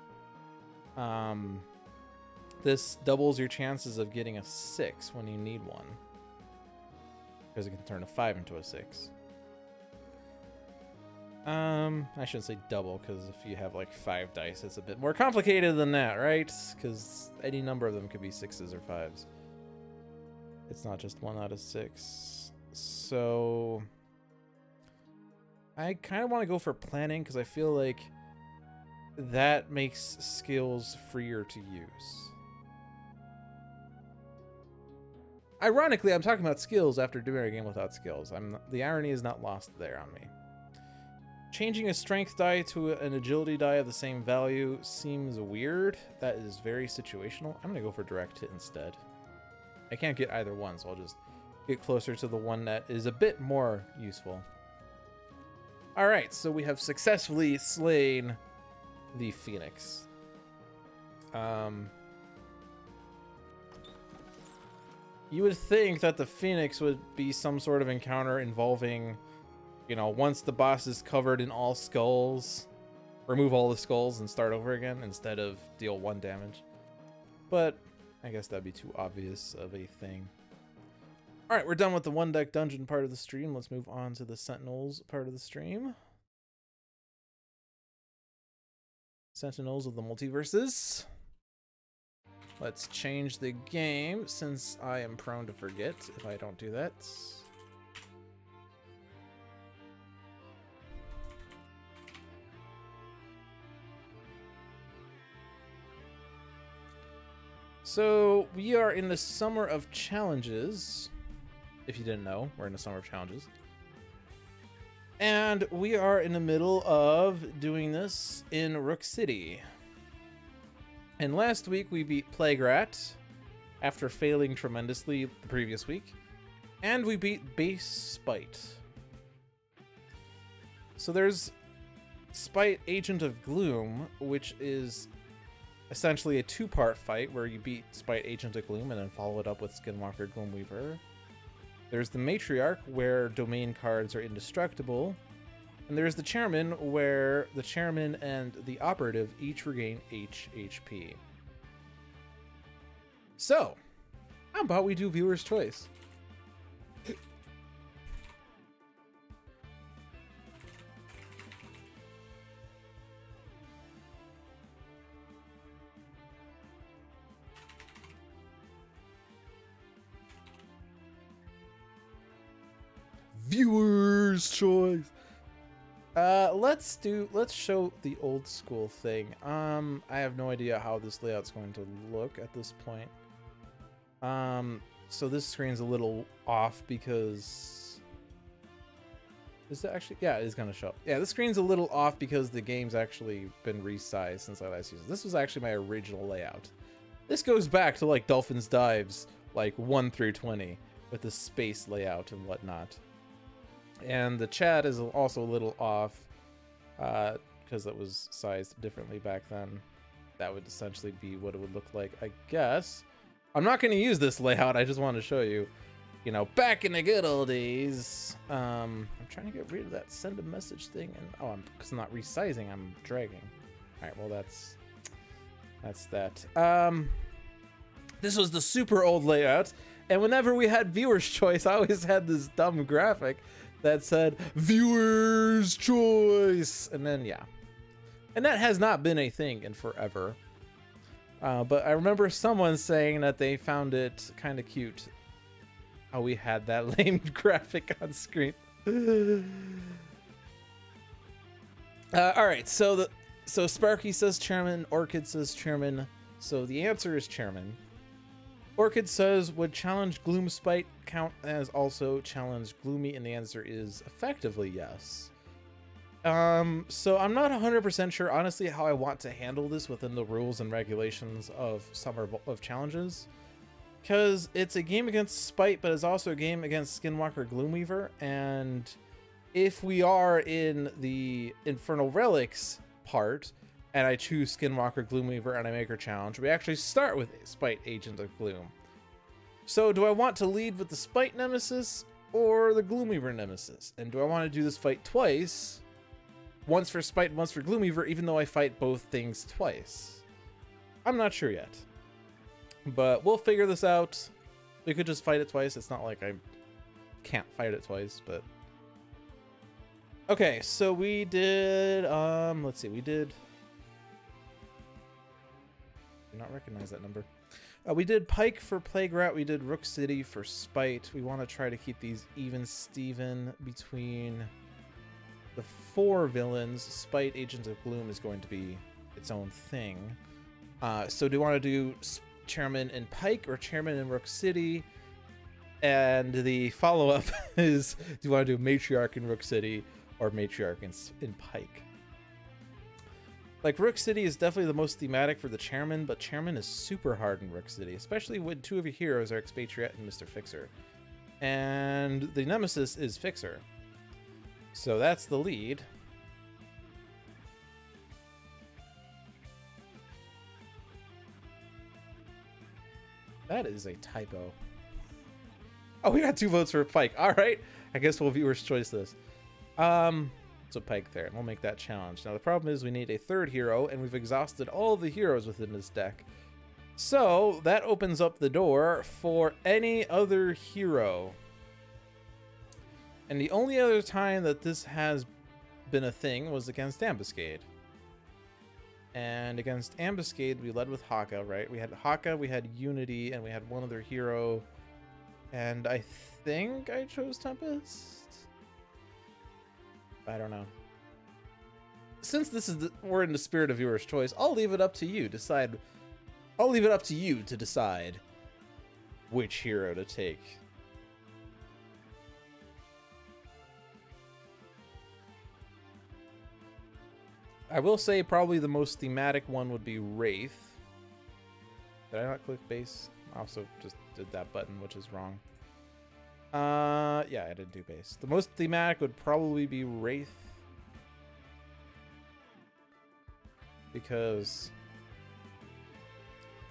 This doubles your chances of getting a 6 when you need one, because it can turn a 5 into a 6. I shouldn't say double, because if you have like 5 dice, it's a bit more complicated than that, right? Because any number of them could be 6s or 5s. It's not just 1 out of 6. So I kind of want to go for planning, because I feel like that makes skills freer to use. Ironically, I'm talking about skills after doing a game without skills. The irony is not lost there on me. Changing a strength die to an agility die of the same value seems weird. That is very situational. I'm going to go for direct hit instead. I can't get either one, so I'll just get closer to the one that is a bit more useful. Alright, so we have successfully slain the Phoenix. You would think that the Phoenix would be some sort of encounter involving, you know, once the boss is covered in all skulls, remove all the skulls and start over again instead of deal 1 damage. But I guess that'd be too obvious of a thing. Alright, we're done with the 1-deck dungeon part of the stream. Let's move on to the Sentinels part of the stream. Sentinels of the Multiverses. Let's change the game, since I am prone to forget if I don't do that. So we are in the Summer of Challenges. If you didn't know, we're in the Summer of Challenges. And we are in the middle of doing this in Rook City. And last week we beat Plague Rat after failing tremendously the previous week. And we beat Base Spite. So there's Spite Agent of Gloom, which is essentially a 2-part fight where you beat Spite Agent of Gloom and then follow it up with Skinwalker Gloomweaver. There's the Matriarch, where domain cards are indestructible. And there's the Chairman, where the Chairman and the Operative each regain H HP. So, how about we do Viewer's Choice? Viewer's Choice. Let's show the old school thing. I have no idea how this layout's going to look at this point. So this screen's a little off because is it actually, yeah, it is gonna show up. Yeah, this screen's a little off because the game's actually been resized since I last used it. This was actually my original layout. This goes back to like Dolphin's Dives, like 1 through 20. with the space layout and whatnot. And the chat is also a little off because it was sized differently back then. That would essentially be what it would look like, I guess. I'm not going to use this layout. I just want to show you, you know, back in the good old days. I'm trying to get rid of that send a message thing. And because I'm not resizing, I'm dragging. All right, well, that's that. This was the super old layout. And whenever we had viewer's choice, I always had this dumb graphic that said viewer's choice. And then, yeah. And that has not been a thing in forever. But I remember someone saying that they found it kind of cute how we had that lame graphic on screen. All right, so Sparky says chairman, Orchid says chairman. So the answer is chairman. Orchid says, would challenge Gloomspite count as also challenge Gloomy? And the answer is effectively yes. So I'm not 100% sure, honestly, how I want to handle this within the rules and regulations of Summer of Challenges. Because it's a game against Spite, but it's also a game against Skinwalker Gloomweaver. And if we are in the Infernal Relics part, and I choose Skinwalker Gloomweaver and I make her challenge, we actually start with Spite Agent of Gloom. So do I want to lead with the Spite Nemesis or the Gloomweaver Nemesis? And do I want to do this fight twice? Once for Spite, once for Gloomweaver, even though I fight both things twice. I'm not sure yet. But we'll figure this out. We could just fight it twice. It's not like I can't fight it twice, but... Okay, so we did... let's see, we did... I do not recognize that number. We did Pike for Plague Rat. We did Rook City for Spite. We want to try to keep these even-steven between... the 4 villains. Spite Agent of Gloom is going to be its own thing. So do you want to do Chairman and Pike or Chairman and Rook City? And the follow-up is, do you want to do Matriarch in Rook City or Matriarch in Pike? Like, Rook City is definitely the most thematic for the Chairman, but Chairman is super hard in Rook City, especially when 2 of your heroes are Expatriette and Mr. Fixer. And the Nemesis is Fixer. So that's the lead. That is a typo. Oh, we got 2 votes for Pike. All right. I guess we'll viewer's choice this. So Pike there, and we'll make that challenge. Now the problem is we need a 3rd hero, and we've exhausted all of the heroes within this deck. So that opens up the door for any other hero. And the only other time that this has been a thing was against Ambuscade. And against Ambuscade, we led with Haka, right? We had Haka, we had Unity, and we had one other hero. And I think I chose Tempest? I don't know. Since this is we're in the spirit of viewer's choice, I'll leave it up to you. I'll leave it up to you to decide which hero to take. I will say probably the most thematic one would be Wraith. Did I not click base? I also just did that button, which is wrong. Yeah, I didn't do base. The most thematic would probably be Wraith. Because,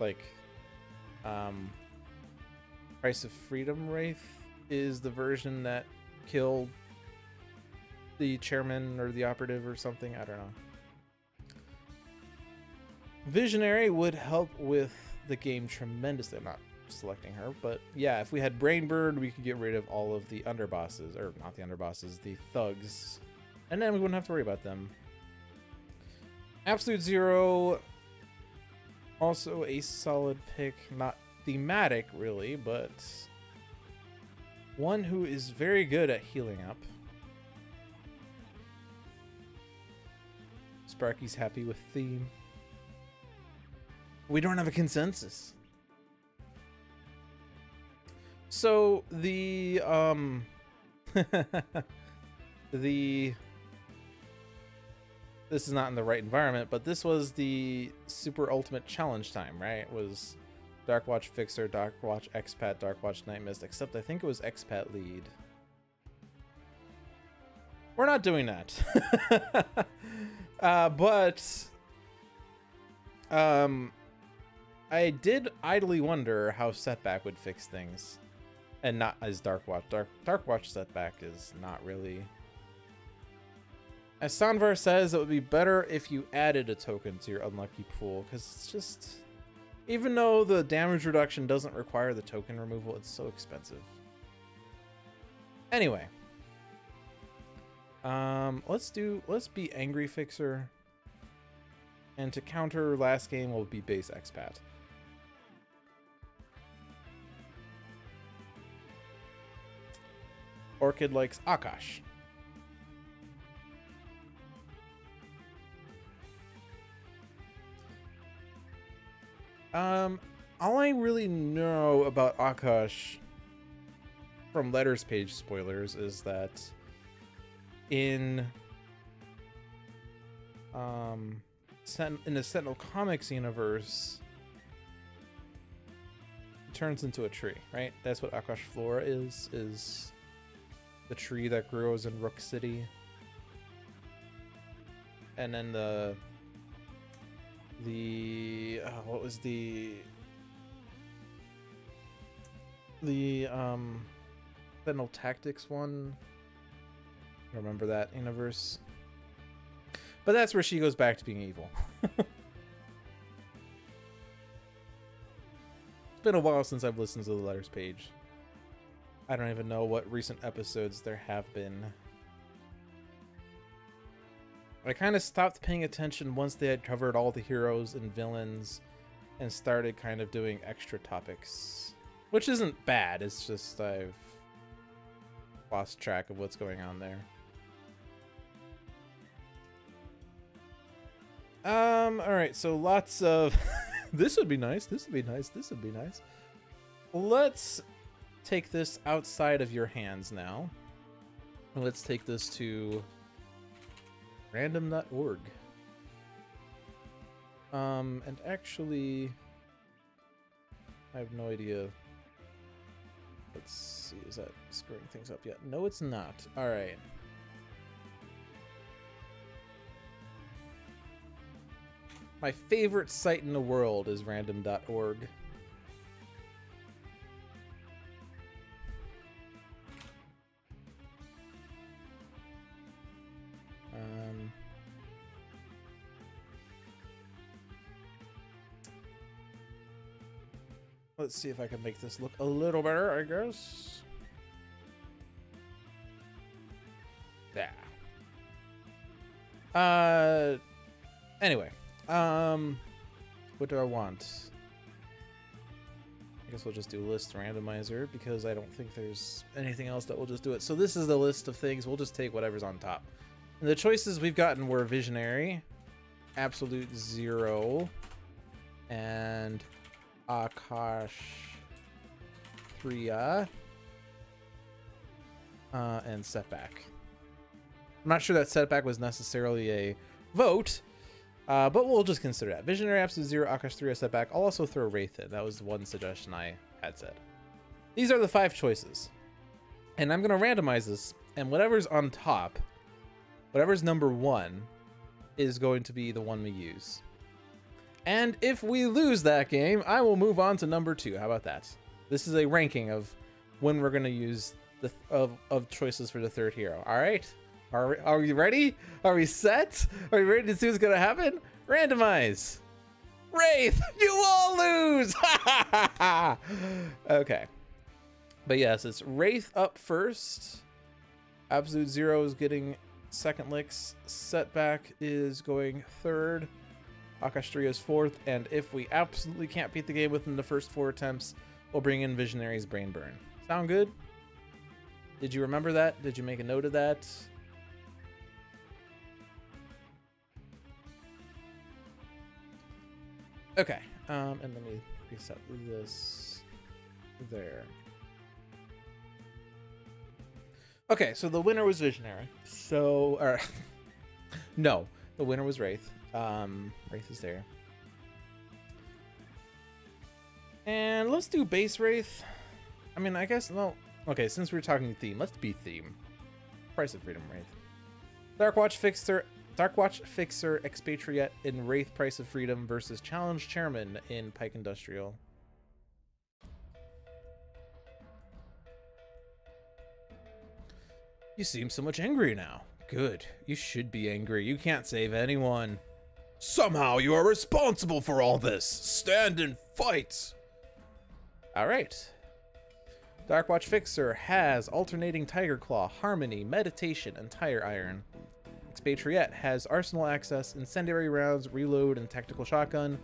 like, Price of Freedom Wraith is the version that killed the chairman or the operative or something. I don't know. Visionary would help with the game tremendously. I'm not selecting her, but yeah, if we had Brainbird, we could get rid of all of the underbosses, or not the underbosses, the thugs, and then we wouldn't have to worry about them. Absolute Zero, also a solid pick, not thematic really, but one who is very good at healing up. Sparky's happy with theme. We don't have a consensus. So the this is not in the right environment, but this was the super ultimate challenge time, right? It was Dark Watch Fixer, Dark Watch Expat, Dark Watch Night Mist, except I think it was Expat Lead. We're not doing that. I did idly wonder how Setback would fix things. And not as Dark Watch. Dark Watch Setback is not really... As Sanvar says, it would be better if you added a token to your unlucky pool, because it's just... Even though the damage reduction doesn't require the token removal, it's so expensive. Anyway. Let's be Angry Fixer. And to counter last game will be base Expat. Orchid likes Akash. All I really know about Akash from Letters page spoilers is that in the Sentinel Comics universe, it turns into a tree, right? That's what Akash Flora is the tree that grows in Rook City. And then what was the Sentinel Tactics one? I remember that universe. But that's where she goes back to being evil. It's been a while since I've listened to the Letters page. I don't even know what recent episodes there have been. I kind of stopped paying attention once they had covered all the heroes and villains and started kind of doing extra topics. Which isn't bad, it's just I've lost track of what's going on there. Alright, so lots of... This would be nice, this would be nice, this would be nice. Let's take this outside of your hands now. Let's take this to random.org. And actually, I have no idea. Let's see, is that screwing things up yet? No, it's not. All right. My favorite site in the world is random.org. Let's see if I can make this look a little better, I guess. Yeah. Anyway. What do I want? I guess we'll just do list randomizer because I don't think there's anything else that will just do it. So this is the list of things. We'll just take whatever's on top. And the choices we've gotten were Visionary, Absolute Zero, and Akash Triya, and Setback. I'm not sure that Setback was necessarily a vote, but we'll just consider that. Visionary, Absolute Zero, Akash Triya, Setback. I'll also throw Wraith in. That was one suggestion I had said. These are the 5 choices. And I'm going to randomize this, and whatever's on top, whatever's number 1, is going to be the one we use. And if we lose that game, I will move on to number 2. How about that? This is a ranking of when we're going to use the of choices for the 3rd hero. All right? Are we ready? Are we set? Are we ready to see what's going to happen? Randomize. Wraith, you all lose! Okay. But yes, it's Wraith up first. Absolute Zero is getting 2nd licks. Setback is going 3rd. Akash Triya is 4th, and if we absolutely can't beat the game within the first 4 attempts, we'll bring in Visionary's Brain Burn. Sound good? Did you remember that? Did you make a note of that? Okay, and let me reset this there. Okay, so the winner was Visionary. So, no, the winner was Wraith. Wraith is there. And let's do base Wraith. I mean, I guess, no. Okay, since we're talking theme, let's be theme. Price of Freedom Wraith. Darkwatch Fixer, Expatriette in Wraith Price of Freedom versus Challenge Chairman in Pike Industrial. You seem so much angry now. Good. You should be angry. You can't save anyone. Somehow you are responsible for all this. Stand and fight. All right. Darkwatch Fixer has Alternating Tiger Claw, Harmony, Meditation, and Tire Iron. Expatriette has Arsenal Access, Incendiary Rounds, Reload, and Tactical Shotgun.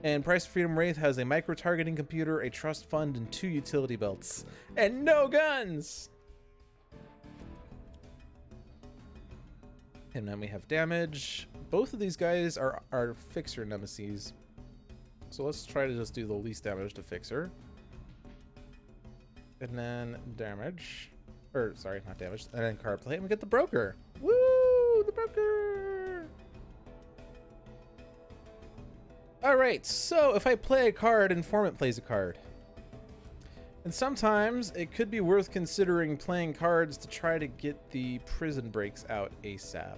And Price of Freedom Wraith has a micro-targeting computer, a trust fund, and 2 utility belts. And no guns! And then we have damage. Both of these guys are Fixer nemesis. So let's try to just do the least damage to Fixer. And then damage. Or, sorry, not damage. And then card play, and we get the Broker. Woo! The Broker! Alright, so if I play a card, Informant plays a card. And sometimes it could be worth considering playing cards to try to get the prison breaks out ASAP.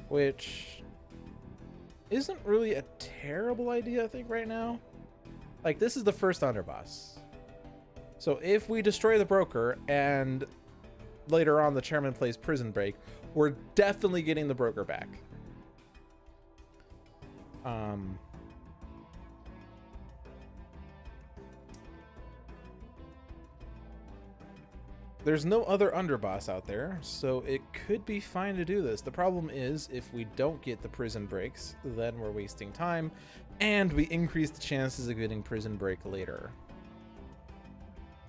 Which isn't really a terrible idea, I think, right now. Like, this is the first underboss. So if we destroy the Broker and later on the Chairman plays Prison Break, we're definitely getting the Broker back. There's no other underboss out there, so it could be fine to do this. The problem is, if we don't get the Prison Breaks, then we're wasting time, and we increase the chances of getting Prison Break later.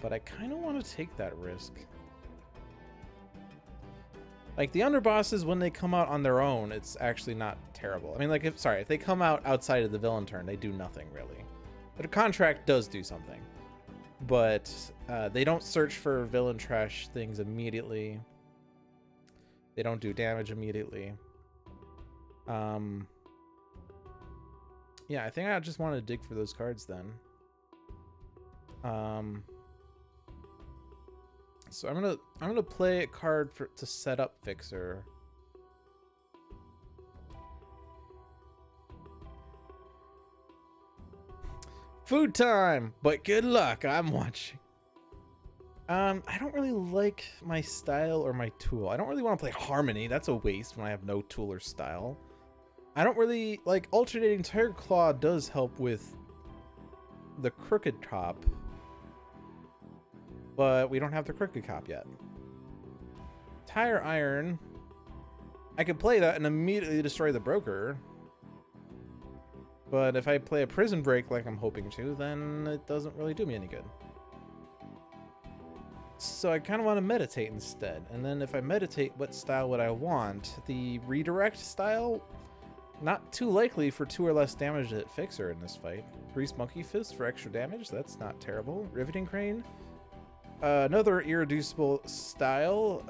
But I kind of want to take that risk. Like, the underbosses, when they come out on their own, it's actually not terrible. I mean, like, if they come out outside of the villain turn, they do nothing, really. But a contract does do something. But they don't search for villain trash things immediately. They don't do damage immediately. Yeah, I think I just want to dig for those cards then. So I'm gonna play a card to set up Fixer. Food time, but good luck. I'm watching. I don't really like my style or my tool. I don't really want to play Harmony. That's a waste when I have no tool or style. I don't really like Alternating Tiger Claw. Does help with the Crooked Cop. But we don't have the Crooked Cop yet. Tire Iron. I could play that and immediately destroy the Broker. But if I play a Prison Break like I'm hoping to, then it doesn't really do me any good. So I kind of want to meditate instead. And then if I meditate, what style would I want? The redirect style? Not too likely for 2 or less damage to hit Fixer in this fight. Grease Monkey Fist for extra damage. That's not terrible. Riveting Crane. Another irreducible style,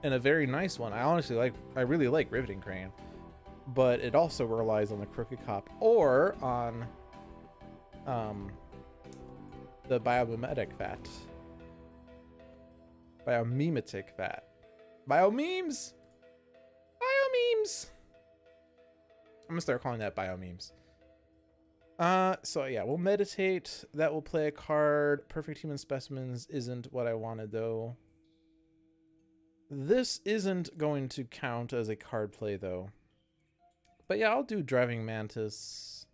and a very nice one. I really like Riveting Crane, but it also relies on the Crooked Cop or on the Biomimetic Vat. Biomimetic Vat. Biomemes! Biomemes! I'm gonna start calling that Biomemes. So yeah, we'll meditate. That will play a card. Perfect Human Specimens isn't what I wanted though. This isn't going to count as a card play though. But yeah, I'll do Driving Mantis.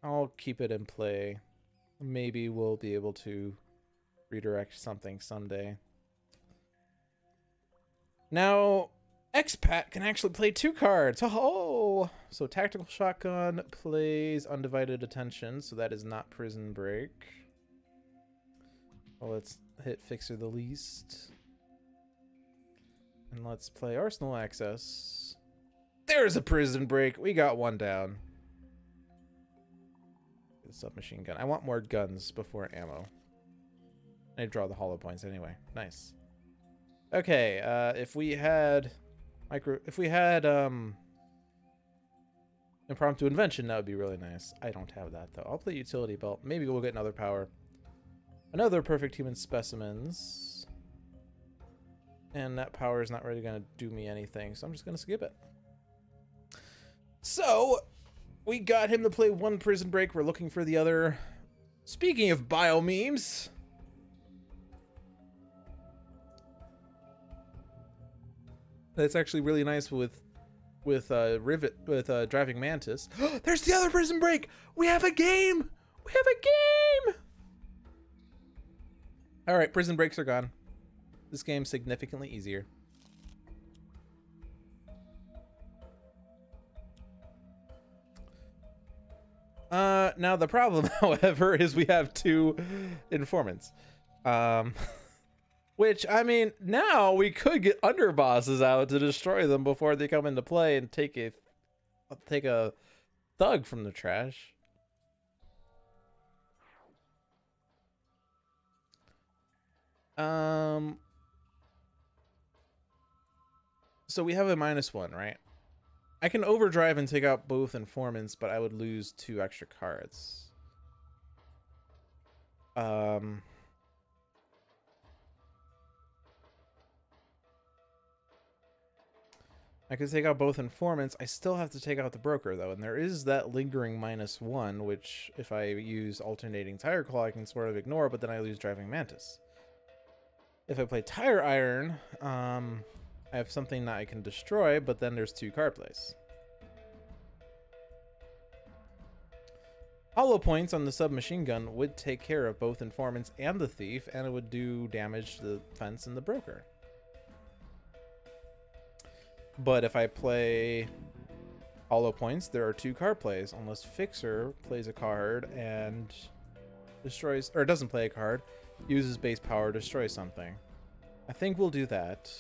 I'll keep it in play. Maybe we'll be able to redirect something someday. Now, Expat can actually play 2 cards. Oh, so Tactical Shotgun plays Undivided Attention, so that is not Prison Break. Well, let's hit Fixer the least. And let's play Arsenal Access. There's a Prison Break. We got one down. Submachine gun. I want more guns before ammo. I draw the hollow points anyway. Nice. Okay, if we had Impromptu invention, that would be really nice. I don't have that though. I'll play utility belt. Maybe we'll get another power. Another perfect human specimens. And that power is not really going to do me anything, so I'm just going to skip it. So, we got him to play one prison break. We're looking for the other. Speaking of bio memes. That's actually really nice with Driving Mantis. There's the other prison break. We have a game. We have a game. All right, prison breaks are gone. This game's significantly easier. Now the problem, however, is we have 2 informants. Which, I mean, now we could get underbosses out to destroy them before they come into play and take a thug from the trash. So we have a -1, right? I can overdrive and take out both informants, but I would lose 2 extra cards. I could take out both informants. I still have to take out the broker, though, and there is that lingering -1, which, if I use alternating Tire Claw, I can sort of ignore, but then I lose Driving Mantis. If I play Tire Iron, I have something that I can destroy, but then there's 2 card plays. Hollow points on the submachine gun would take care of both informants and the thief, and it would do damage to the fence and the broker. But if I play hollow points, there are 2 card plays, unless Fixer plays a card and destroys, or doesn't play a card, uses base power to destroy something. I think we'll do that.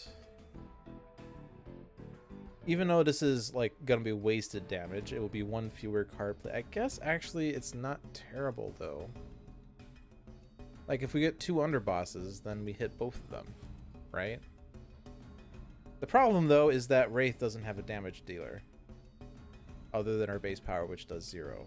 Even though this is like gonna be wasted damage, it will be 1 fewer card play. I guess actually it's not terrible though. Like if we get 2 underbosses, then we hit both of them, right? The problem, though, is that Wraith doesn't have a damage dealer. Other than our base power, which does 0.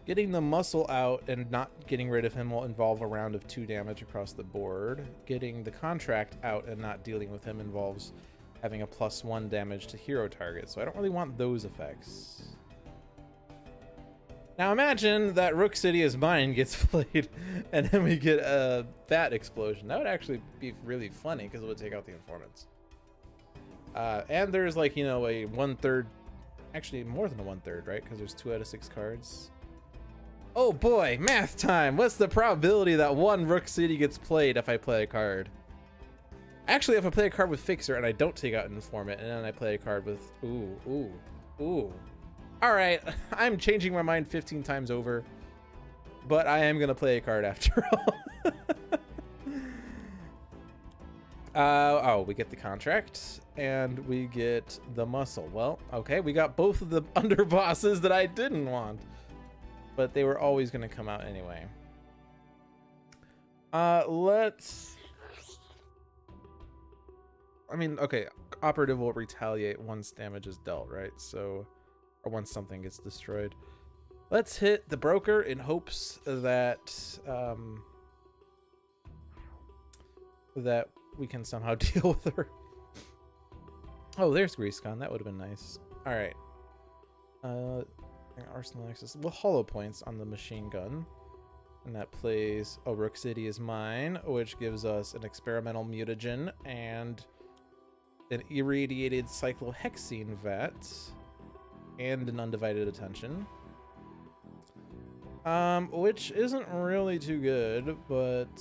Getting the muscle out and not getting rid of him will involve a round of 2 damage across the board. Getting the contract out and not dealing with him involves having a +1 damage to hero target, so I don't really want those effects. Now imagine that Rook City is Mine gets played, and then we get a Bat Explosion. That would actually be really funny, because it would take out the informants. And there's like, you know, a 1/3, actually more than a 1/3, right? Because there's 2 out of 6 cards. Oh boy, math time! What's the probability that 1 Rook City gets played if I play a card? Actually, if I play a card with Fixer and I don't take out an informant, and then I play a card with... Ooh. Alright, I'm changing my mind 15 times over, but I am going to play a card after all. Oh, we get the contract, and we get the muscle. Well, okay, we got both of the underbosses that I didn't want, but they were always going to come out anyway. Let's... I mean, okay, Operative will retaliate once damage is dealt, right? So... or once something gets destroyed. Let's hit the broker in hopes that that we can somehow deal with her. Oh, there's Greasecon. That would have been nice. All right. Arsenal access. Well, hollow points on the machine gun, and that plays a Rook City is Mine, which gives us an experimental mutagen and an irradiated cyclohexene vat. And an undivided attention, which isn't really too good, but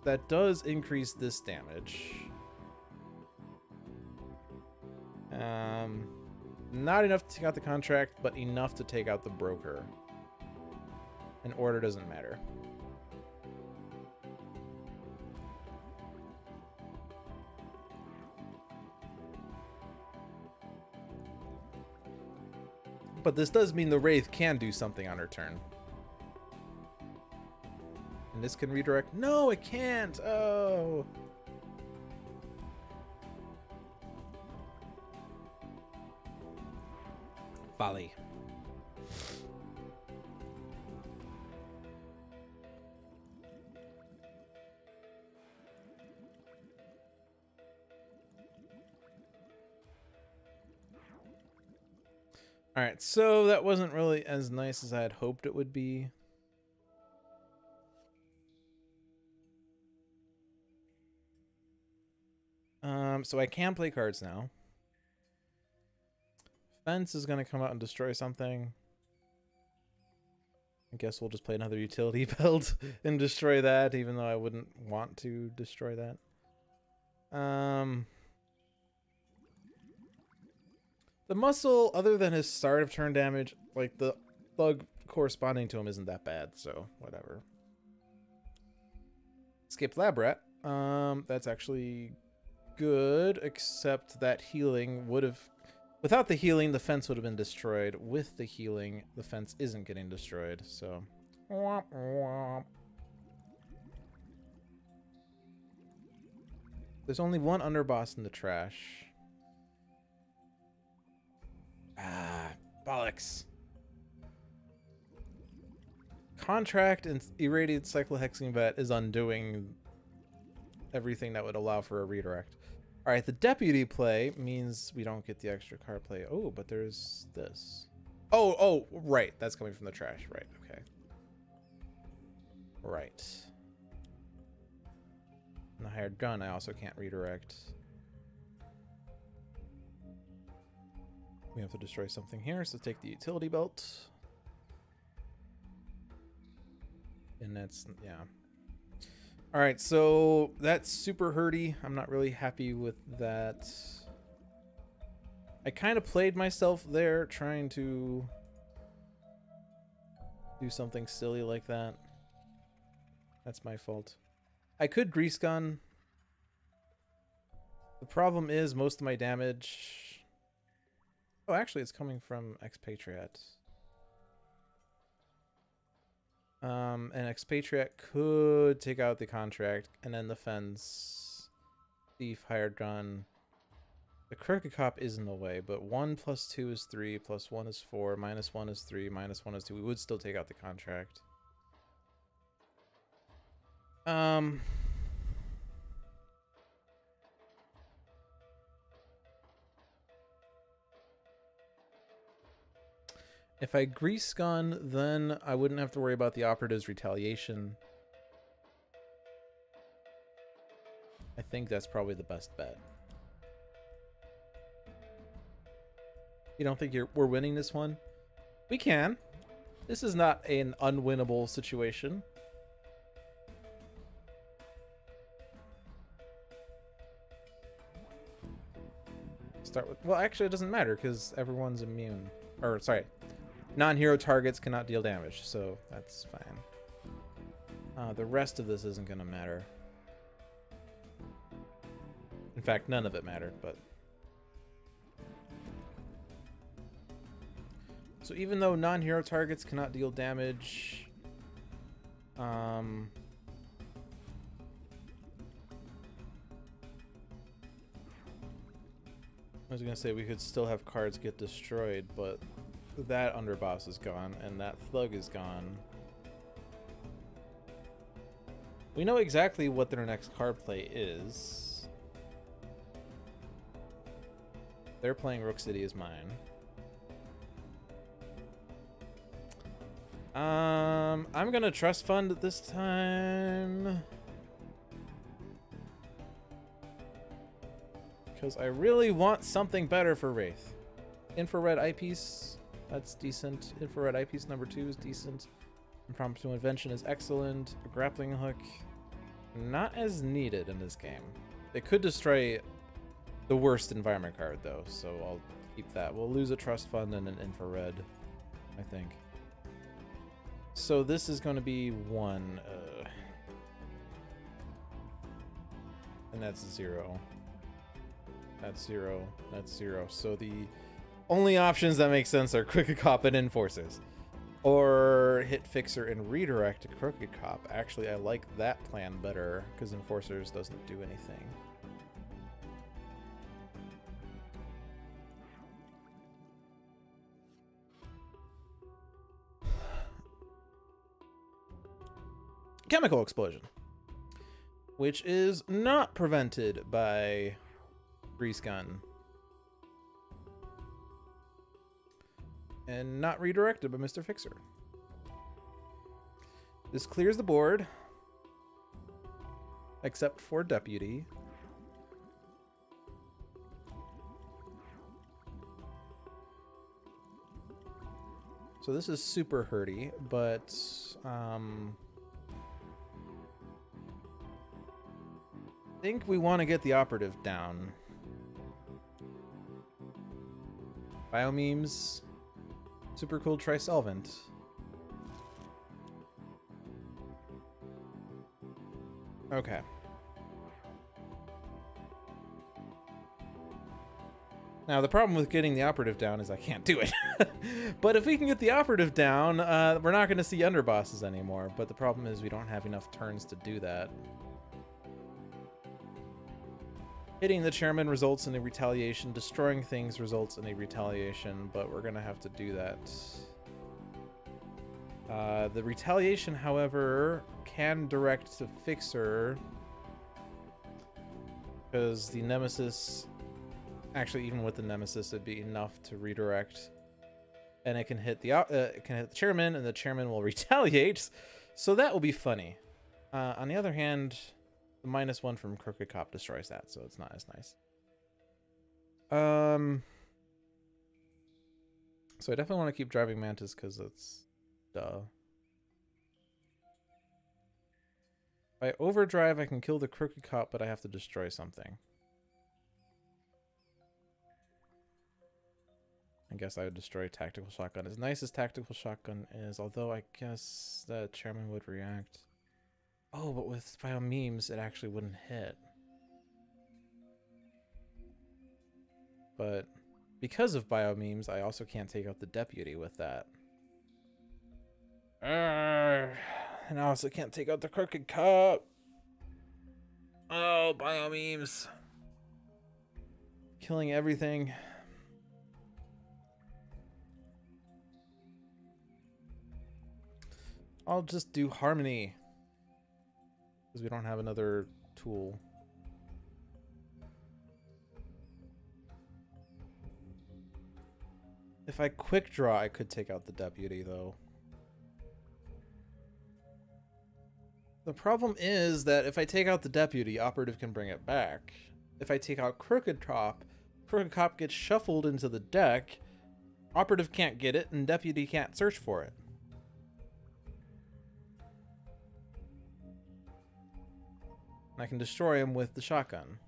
that does increase this damage. Not enough to take out the contract, but enough to take out the broker. An order doesn't matter. But this does mean the Wraith can do something on her turn. And this can redirect. No, it can't. Oh. Folly. All right, so that wasn't really as nice as I had hoped it would be. So I can play cards now. Fence is going to come out and destroy something. I guess we'll just play another utility build and destroy that, even though I wouldn't want to destroy that. The muscle, other than his start of turn damage, like the thug corresponding to him isn't that bad, so whatever. Escaped Lab Rat. That's actually good, except that healing would have... Without the healing, the fence would have been destroyed. With the healing, the fence isn't getting destroyed, so... Womp, womp. There's only one underboss in the trash. Ah, bollocks. Contract and Irradiated Cyclohexene Vet is undoing everything that would allow for a redirect. Alright, the deputy play means we don't get the extra card play. Oh, but there's this. Oh, right. That's coming from the trash. Right, okay. Right. And the hired gun I also can't redirect. We have to destroy something here, so take the utility belt. And that's, yeah. Alright, so that's super hurty. I'm not really happy with that. I kind of played myself there trying to do something silly like that. That's my fault. I could grease gun. The problem is most of my damage... Oh, actually it's coming from Expatriette. And Expatriette could take out the contract, and then the fence, thief, hired gun. The crooked cop is in the way, but 1 + 2 is 3, +1 is 4, -1 is 3, -1 is 2. We would still take out the contract. If I grease gun, then I wouldn't have to worry about the operative's retaliation. I think that's probably the best bet. You don't think we're winning this one? We can. This is not an unwinnable situation. Start with... Well, actually, it doesn't matter because everyone's immune. Or, sorry. Non-hero targets cannot deal damage, so that's fine. The rest of this isn't going to matter. In fact, none of it mattered, but... So even though non-hero targets cannot deal damage... I was going to say we could still have cards get destroyed, but... That underboss is gone, and that thug is gone. We know exactly what their next card play is. They're playing Rook City as mine. I'm gonna trust fund at this time. Because I really want something better for Wraith. Infrared eyepiece. That's decent. Infrared eyepiece number 2 is decent. Impromptu invention is excellent. A grappling hook, not as needed in this game. They could destroy the worst environment card though, so I'll keep that. We'll lose a trust fund and an infrared, I think. So this is going to be 1, and that's 0. That's 0. That's 0. So the only options that make sense are Quick Cop and Enforcers. Or hit Fixer and redirect to Crooked Cop. Actually, I like that plan better, because Enforcers doesn't do anything. Chemical Explosion, which is not prevented by Grease Gun. And not redirected by Mr. Fixer. This clears the board, except for Deputy. So this is super hurty, but I think we want to get the operative down. Biomemes. Super cool Trisolvent. Okay. Now, the problem with getting the operative down is I can't do it. But if we can get the operative down, we're not going to see underbosses anymore. But the problem is we don't have enough turns to do that. Hitting the chairman results in a retaliation. Destroying things results in a retaliation, but we're going to have to do that. The retaliation, however, can direct to Fixer, because the Nemesis, actually even with the Nemesis, it'd be enough to redirect, and it can hit the chairman, and the chairman will retaliate, so that will be funny. On the other hand, the -1 from Crooked Cop destroys that, so it's not as nice. So I definitely want to keep driving Mantis because it's duh. If I overdrive, I can kill the Crooked Cop, but I have to destroy something. I guess I would destroy Tactical Shotgun. As nice as Tactical Shotgun is, although I guess the chairman would react. Oh, but with Biomemes, it actually wouldn't hit. But because of Biomemes, I also can't take out the Deputy with that. And I also can't take out the Crooked Cop. Oh, Biomemes. Killing everything. I'll just do Harmony, because we don't have another tool. If I quick draw, I could take out the Deputy, though. The problem is that if I take out the Deputy, Operative can bring it back. If I take out Crooked Cop gets shuffled into the deck, Operative can't get it, and Deputy can't search for it. And I can destroy him with the shotgun.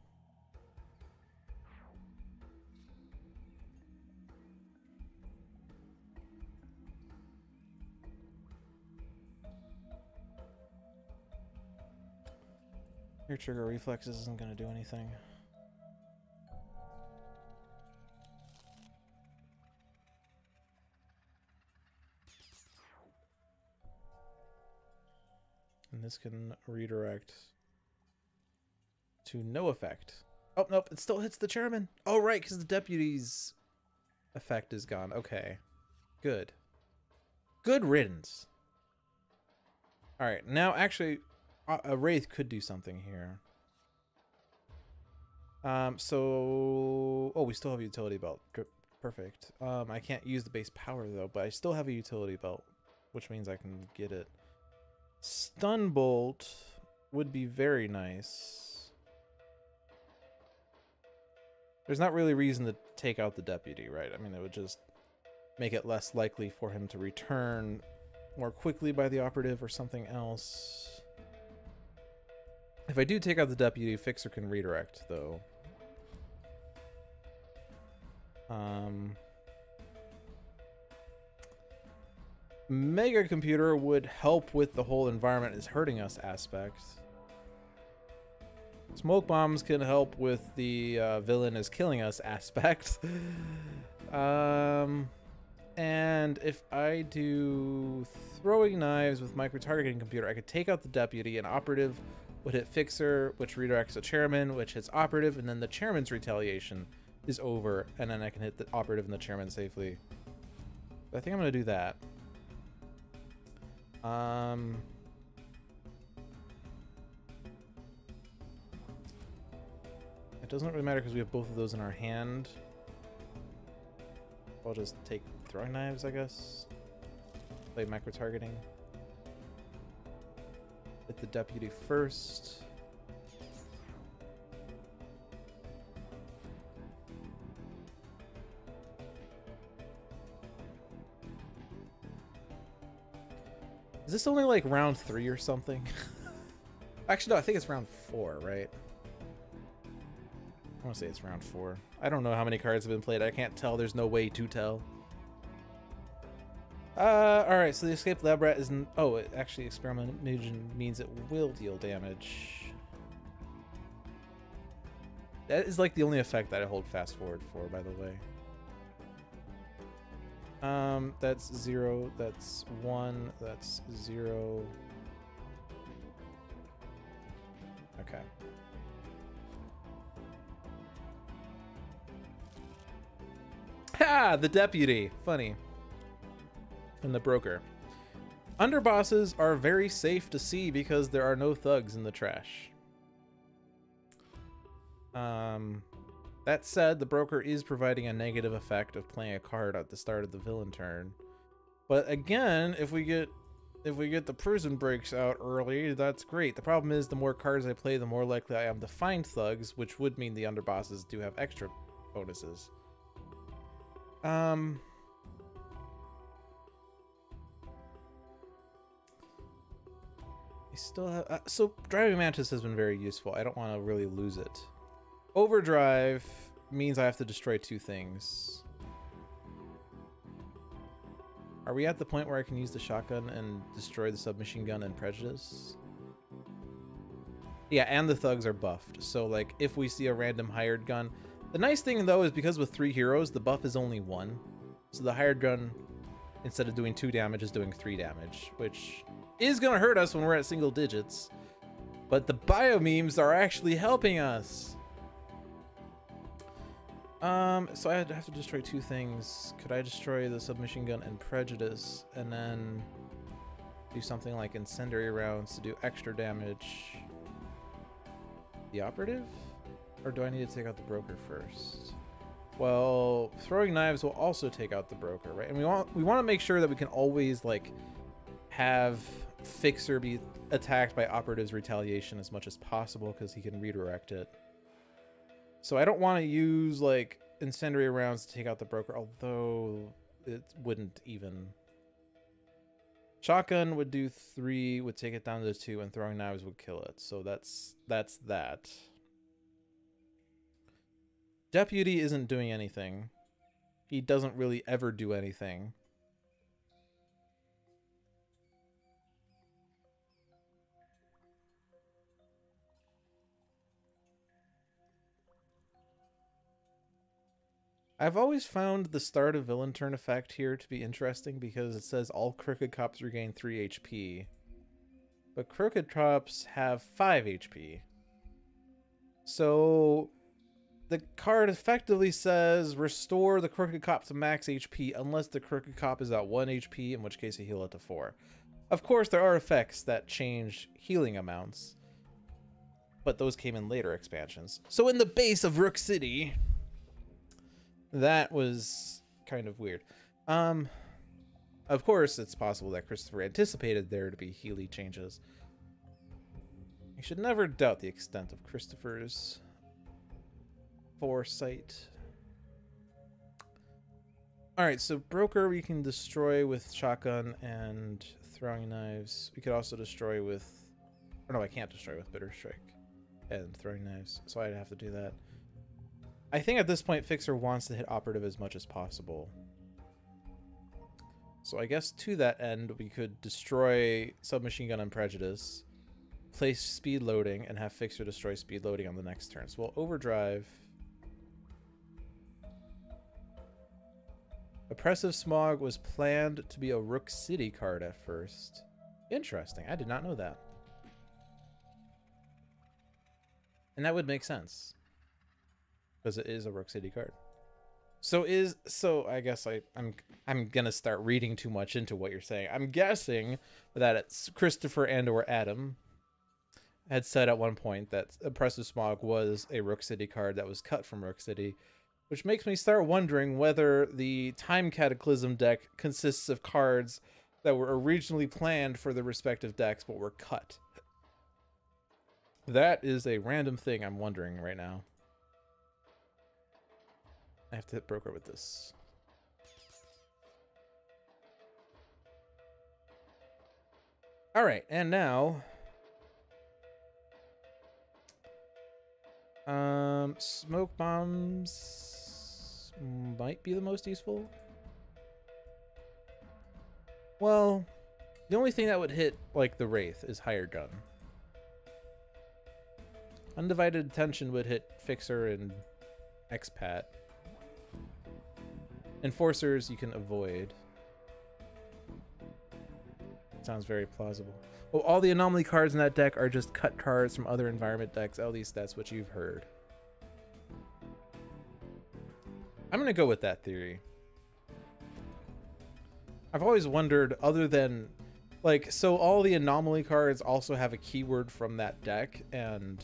Your trigger reflexes isn't going to do anything. And this can redirect to no effect. Oh, nope, it still hits the chairman. Oh, right, because the Deputy's effect is gone. Okay, good. Good riddance. All right, now actually, a Wraith could do something here. So, oh, we still have a utility belt. Perfect. I can't use the base power though, but I still have a utility belt, which means I can get it. Stun Bolt would be very nice. There's not really reason to take out the Deputy, right? I mean, it would just make it less likely for him to return more quickly by the Operative or something else. If I do take out the Deputy, Fixer can redirect, though. Mega Computer would help with the whole environment is hurting us aspect. Smoke bombs can help with the villain is killing us aspect. And if I do throwing knives with micro-targeting computer, I could take out the deputy, and operative would hit fixer, which redirects the chairman, which hits operative, and then the chairman's retaliation is over, and then I can hit the operative and the chairman safely. I think I'm gonna do that. It doesn't really matter because we have both of those in our hand. I'll just take throwing knives, I guess. Play micro-targeting. Hit the deputy first. Is this only like round 3 or something? Actually, no, I think it's round 4, right? I want to say it's round 4. I don't know how many cards have been played. I can't tell. There's no way to tell. Alright, so the escaped lab rat isn't... Oh, it actually experimentation means it will deal damage. That is like the only effect that I hold fast forward for, by the way. That's 0, that's 1, that's 0. Okay. Ha! The deputy! Funny. And the broker. Underbosses are very safe to see because there are no thugs in the trash. That said, the broker is providing a negative effect of playing a card at the start of the villain turn. But again, if we get the prison breaks out early, that's great. The problem is the more cards I play, the more likely I am to find thugs, which would mean the underbosses do have extra bonuses. I still have... so Driving Mantis has been very useful. I don't want to really lose it. Overdrive means I have to destroy 2 things. Are we at the point where I can use the shotgun and destroy the submachine gun and prejudice? Yeah, and the thugs are buffed. So, like, if we see a random hired gun... The nice thing, though, is because with 3 heroes, the buff is only 1. So the hired gun, instead of doing 2 damage, is doing 3 damage, which is going to hurt us when we're at single digits. But the bio-memes are actually helping us. So I have to destroy 2 things. Could I destroy the submachine gun and prejudice, and then do something like incendiary rounds to do extra damage? The operative? Or do I need to take out the broker first? Well, throwing knives will also take out the broker, right? And we want to make sure that we can always like have Fixer be attacked by operative's retaliation as much as possible because he can redirect it. So I don't want to use like incendiary rounds to take out the broker, although it wouldn't even. Shotgun would do 3, would take it down to 2, and throwing knives would kill it. So that's that. Deputy isn't doing anything. He doesn't really ever do anything. I've always found the start of villain turn effect here to be interesting because it says all crooked cops regain 3 HP. But crooked cops have 5 HP. So the card effectively says restore the crooked cop to max HP unless the crooked cop is at 1 HP, in which case you heal it to 4. Of course, there are effects that change healing amounts, but those came in later expansions. So in the base of Rook City, that was kind of weird. Of course, it's possible that Christopher anticipated there to be Healy changes. You should never doubt the extent of Christopher's foresight. Alright, so Broker we can destroy with shotgun and throwing knives. We could also destroy with... Or no, I can't destroy with Bitter Strike and throwing knives, so I'd have to do that. I think at this point Fixer wants to hit operative as much as possible. So I guess to that end we could destroy Submachine Gun and Prejudice, place speed loading, and have Fixer destroy speed loading on the next turn. So we'll overdrive. Oppressive Smog was planned to be a Rook City card at first. Interesting. I did not know that. And that would make sense. Because it is a Rook City card. So I guess I'm gonna start reading too much into what you're saying. I'm guessing that it's Christopher and or Adam had said at one point that Oppressive Smog was a Rook City card that was cut from Rook City, which makes me start wondering whether the Time Cataclysm deck consists of cards that were originally planned for the respective decks but were cut. That is a random thing I'm wondering right now. I have to hit broker with this. All right, and now smoke bombs might be the most useful. Well, the only thing that would hit like the Wraith is Hired Gun. Undivided Attention would hit Fixer and Expat. Enforcers you can avoid. Sounds very plausible. Oh, all the anomaly cards in that deck are just cut cards from other environment decks. At least that's what you've heard. I'm gonna go with that theory. I've always wondered, other than like, so all the anomaly cards also have a keyword from that deck, and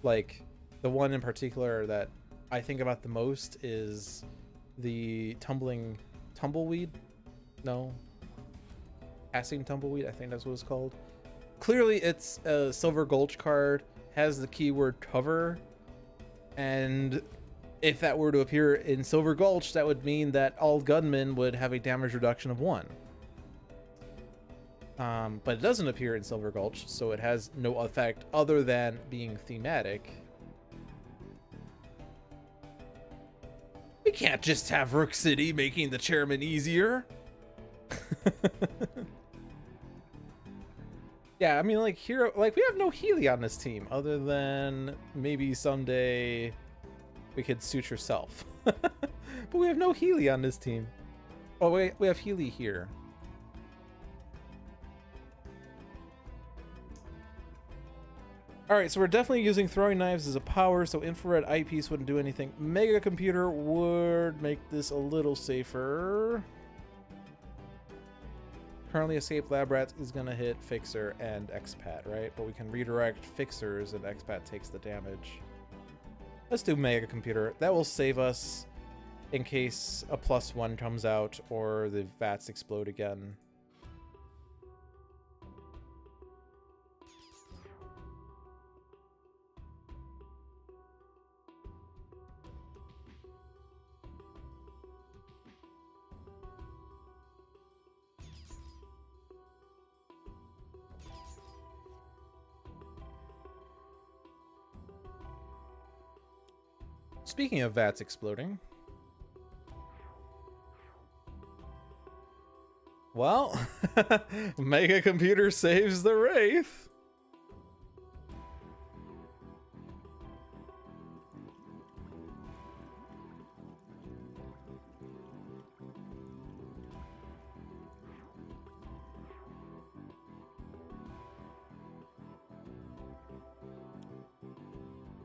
like the one in particular that I think about the most is the tumbleweed. No, passing tumbleweed, I think that's what it's called. Clearly it's a Silver Gulch card, has the keyword cover, and if that were to appear in Silver Gulch, that would mean that all gunmen would have a damage reduction of 1. But it doesn't appear in Silver Gulch, so it has no effect other than being thematic. We can't just have Rook City making the chairman easier. Yeah, I mean, like, hero, like, we have no Healy on this team other than maybe someday we could suit yourself. But we have no Healy on this team. Oh, wait, we have Healy here. All right, so we're definitely using throwing knives as a power, so infrared eyepiece wouldn't do anything. Mega computer would make this a little safer. Currently, Escape Lab Rat is going to hit Fixer and Expat, right? But we can redirect Fixers and Expat takes the damage. Let's do Mega Computer. That will save us in case a +1 comes out or the VATs explode again. Speaking of VATs exploding, well, Mega Computer saves the Wraith.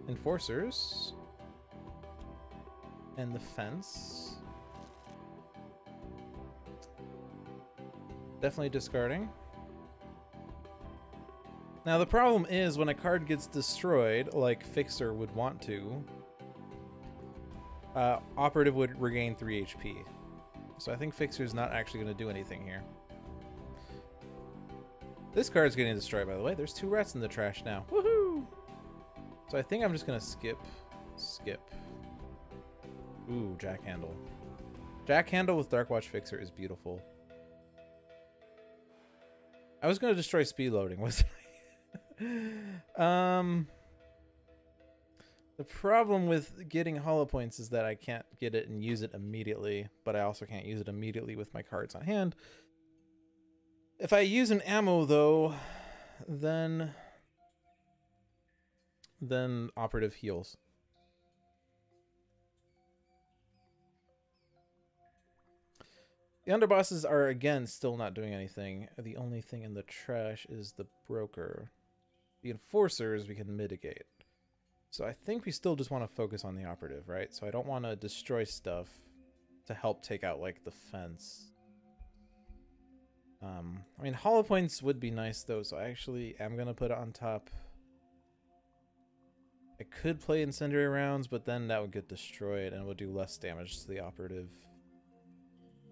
Enforcers. And the fence. Definitely discarding. Now the problem is when a card gets destroyed, like Fixer would want to, Operative would regain 3 HP. So I think Fixer's not actually going to do anything here. This card's getting destroyed, by the way. There's 2 rats in the trash now. Woohoo! So I think I'm just going to skip. Ooh, Jackhandle. Jackhandle with Darkwatch Fixer is beautiful. I was going to destroy speed loading, wasn't I? The problem with getting hollow points is that I can't get it and use it immediately, but I also can't use it immediately with my cards on hand. If I use an ammo, though, then Operative heals. The underbosses are, again, still not doing anything. The only thing in the trash is the broker. The enforcers we can mitigate. So I think we still just want to focus on the operative, right? So I don't want to destroy stuff to help take out, like, the fence. I mean, hollow points would be nice, though, so I actually am going to put it on top. I could play incendiary rounds, but then that would get destroyed and it would do less damage to the operative.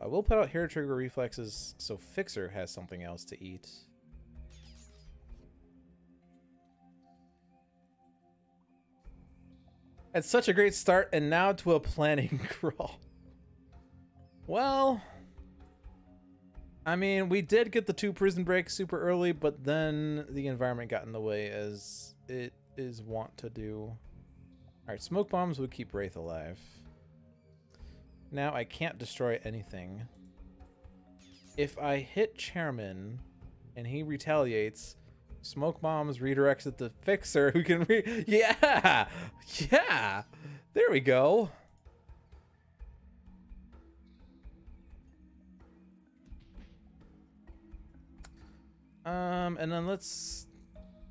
I will put out hair trigger reflexes so Fixer has something else to eat. It's such a great start, and now to a planning crawl. Well, I mean, we did get the 2 prison breaks super early, but then the environment got in the way, as it is wont to do. Alright, smoke bombs would keep Wraith alive. Now I can't destroy anything. If I hit Chairman and he retaliates, smoke bombs redirects it to Fixer, who can yeah! Yeah! There we go. And then let's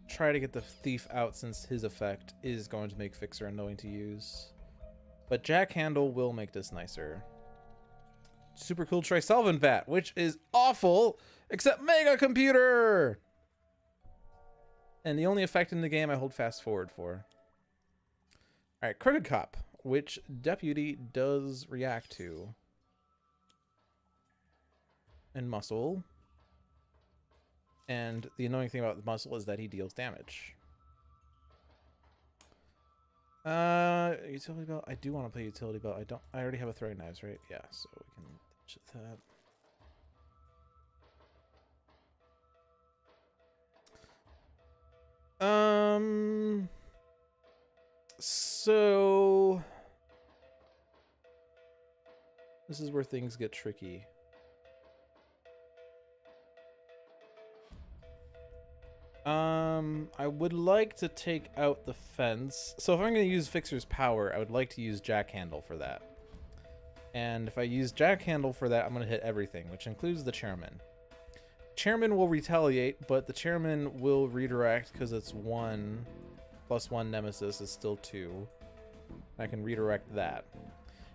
try to get the thief out, since his effect is going to make Fixer annoying to use. But Jack Handle will make this nicer. Super cool Trisolvent Vat, which is awful, except Mega Computer! And the only effect in the game I hold fast forward for. Alright, Crooked Cop, which Deputy does react to. And Muscle. And the annoying thing about the Muscle is that he deals damage. Utility Belt. I do want to play Utility Belt. I already have a throwing knives, right? Yeah, so we can ditch that. So this is where things get tricky. I would like to take out the fence. So if I'm going to use Fixer's power, I would like to use Jack Handle for that. And if I use Jack Handle for that, I'm going to hit everything, which includes the Chairman. Chairman will retaliate, but the Chairman will redirect because it's 1 + 1 Nemesis is still 2. I can redirect that.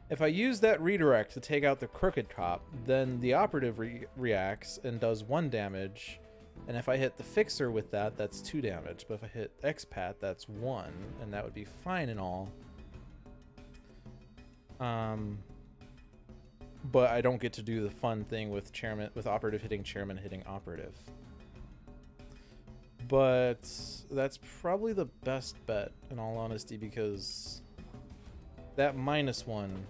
If I use that redirect to take out the Crooked Cop, then the operative reacts and does 1 damage. And if I hit the Fixer with that, that's 2 damage. But if I hit Expat, that's 1, and that would be fine and all. But I don't get to do the fun thing with Chairman, with operative hitting Chairman hitting operative. But that's probably the best bet, in all honesty, because that -1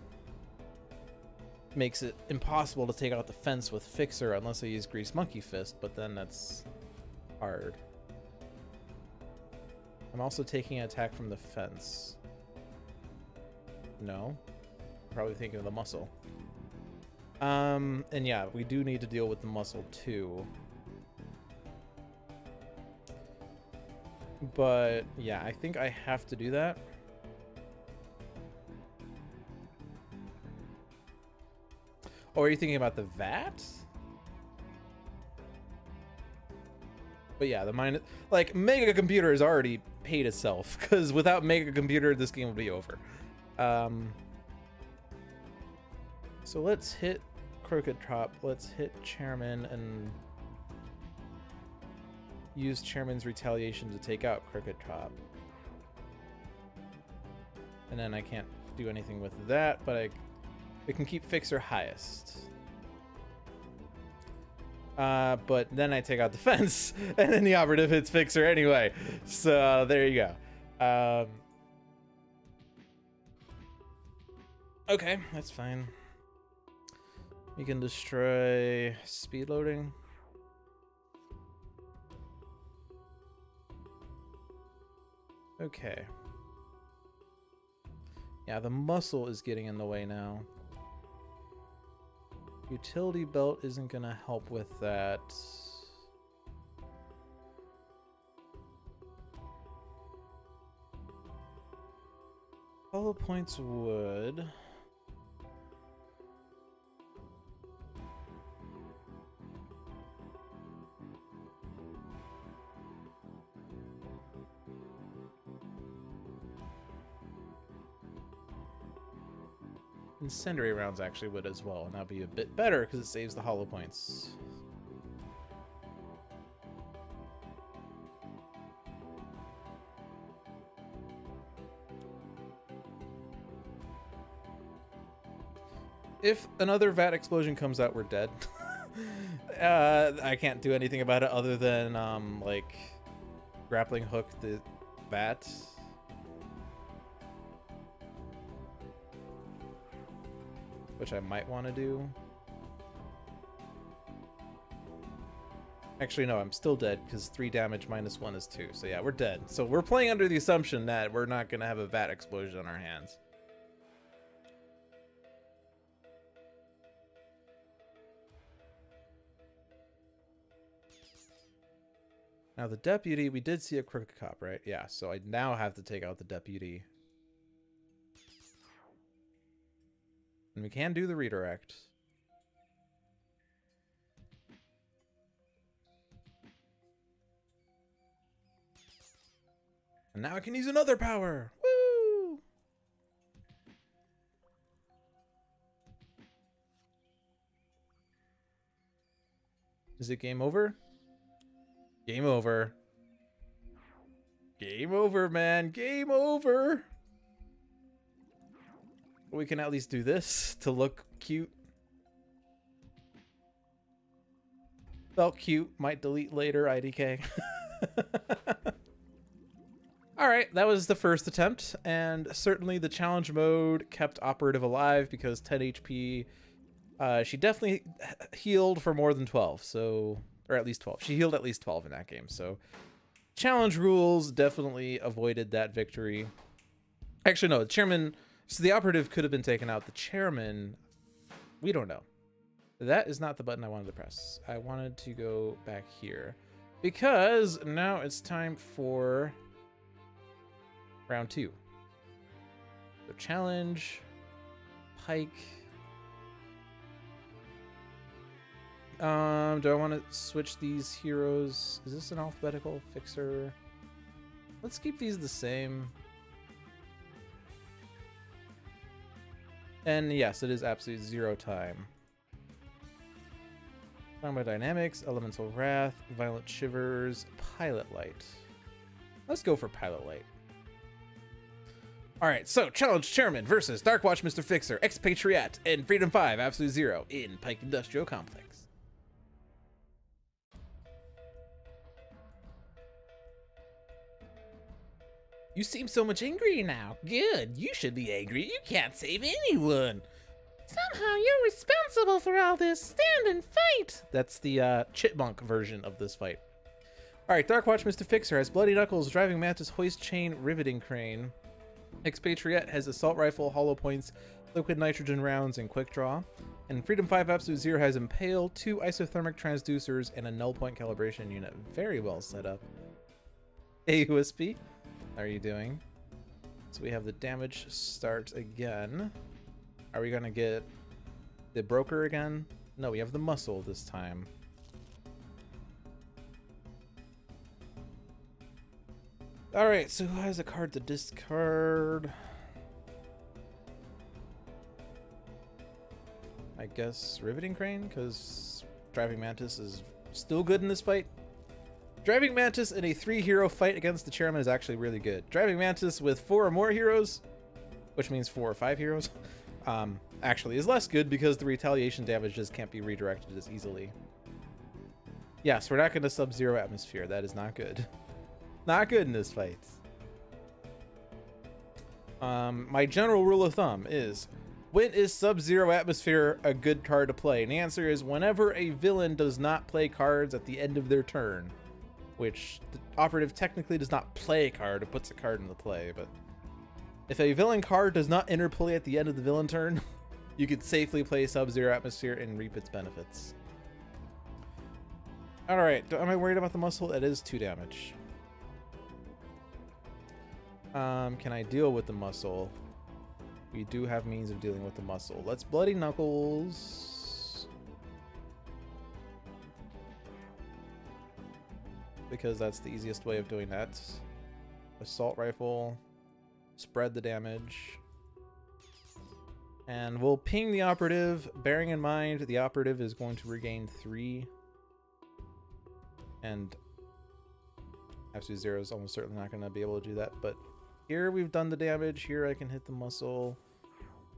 makes it impossible to take out the fence with Fixer unless I use Grease Monkey Fist, but then that's hard. I'm also taking an attack from the fence. No? Probably thinking of the muscle. And yeah, we do need to deal with the muscle too. But yeah, I think I have to do that. Oh, are you thinking about the VAT? But yeah, the like Mega Computer has already paid itself, because without Mega Computer, this game would be over. So let's hit Crooked Cop. Let's hit Chairman and use Chairman's retaliation to take out Crooked Cop. And then I can't do anything with that, but we can keep Fixer highest. But then I take out the fence, and then the operative hits Fixer anyway. So there you go. Okay, that's fine. You can destroy speed loading. Okay. Yeah, the muscle is getting in the way now. Utility belt isn't gonna help with that. Hollow points would. Incendiary rounds actually would as well, and that'll be a bit better because it saves the hollow points. If another vat explosion comes out, we're dead. I can't do anything about it other than like grappling hook the vat. Which I might want to do. Actually, no, I'm still dead because 3 damage minus 1 is 2. So yeah, we're dead. So we're playing under the assumption that we're not going to have a vat explosion on our hands. Now the deputy, we did see a crooked cop, right? Yeah, so I now have to take out the deputy. And we can do the redirect. And now I can use another power! Woo! Is it game over? Game over. Game over, man. Game over. We can at least do this to look cute. Felt cute. Might delete later, IDK. Alright, that was the first attempt. And certainly the challenge mode kept Operative alive because 10 HP. She definitely healed for more than 12. So... or at least 12. She healed at least 12 in that game. So challenge rules definitely avoided that victory. Actually, no, the chairman... so the operative could have been taken out. The chairman, we don't know. That is not the button I wanted to press. I wanted to go back here because now it's time for round 2. So challenge, Pike. Do I want to switch these heroes? Is this an alphabetical fixer? Let's keep these the same. And yes, it is absolute 0 time. Thermodynamics, Elemental Wrath, Violent Shivers, Pilot Light. Let's go for Pilot Light. Alright, so Challenge Chairman versus Darkwatch Mr. Fixer, Expatriette, and Freedom 5 Absolute 0 in Pike Industrial Complex. You seem so much angry now. Good, you should be angry. You can't save anyone. Somehow you're responsible for all this. Stand and fight. That's the chipmunk version of this fight. Alright, Darkwatch Mr. Fixer has Bloody Knuckles, Driving Mantis, Hoist Chain, Riveting Crane. Expatriette has Assault Rifle, Hollow Points, Liquid Nitrogen Rounds, and Quick Draw. And Freedom 5 Absolute 0 has Impale, 2 Isothermic Transducers, and a Null Point Calibration Unit. Very well set up. AUSP. How are you doing? So we have the damage start again. Are we gonna get the broker again? No, we have the muscle this time. Alright, so who has a card to discard? I guess Riveting Crane, because Driving Mantis is still good in this fight. Driving Mantis in a 3-hero fight against the chairman is actually really good. Driving Mantis with 4 or more heroes, which means 4 or 5 heroes, actually is less good because the retaliation damage just can't be redirected as easily. Yes, we're not going to Sub-Zero Atmosphere. That is not good. Not good in this fight. My general rule of thumb is, when is Sub-Zero Atmosphere a good card to play? And the answer is whenever a villain does not play cards at the end of their turn. Which the operative technically does not play a card, it puts a card into play, but if a villain card does not interplay at the end of the villain turn, you could safely play Sub-Zero Atmosphere and reap its benefits. Alright, am I worried about the muscle? It is 2 damage. Can I deal with the muscle? We do have means of dealing with the muscle. Let's Bloody Knuckles. Because that's the easiest way of doing that. Assault Rifle. Spread the damage. And we'll ping the operative, bearing in mind the operative is going to regain 3. And Absolute Zero is almost certainly not going to be able to do that. But here we've done the damage. Here I can hit the muscle.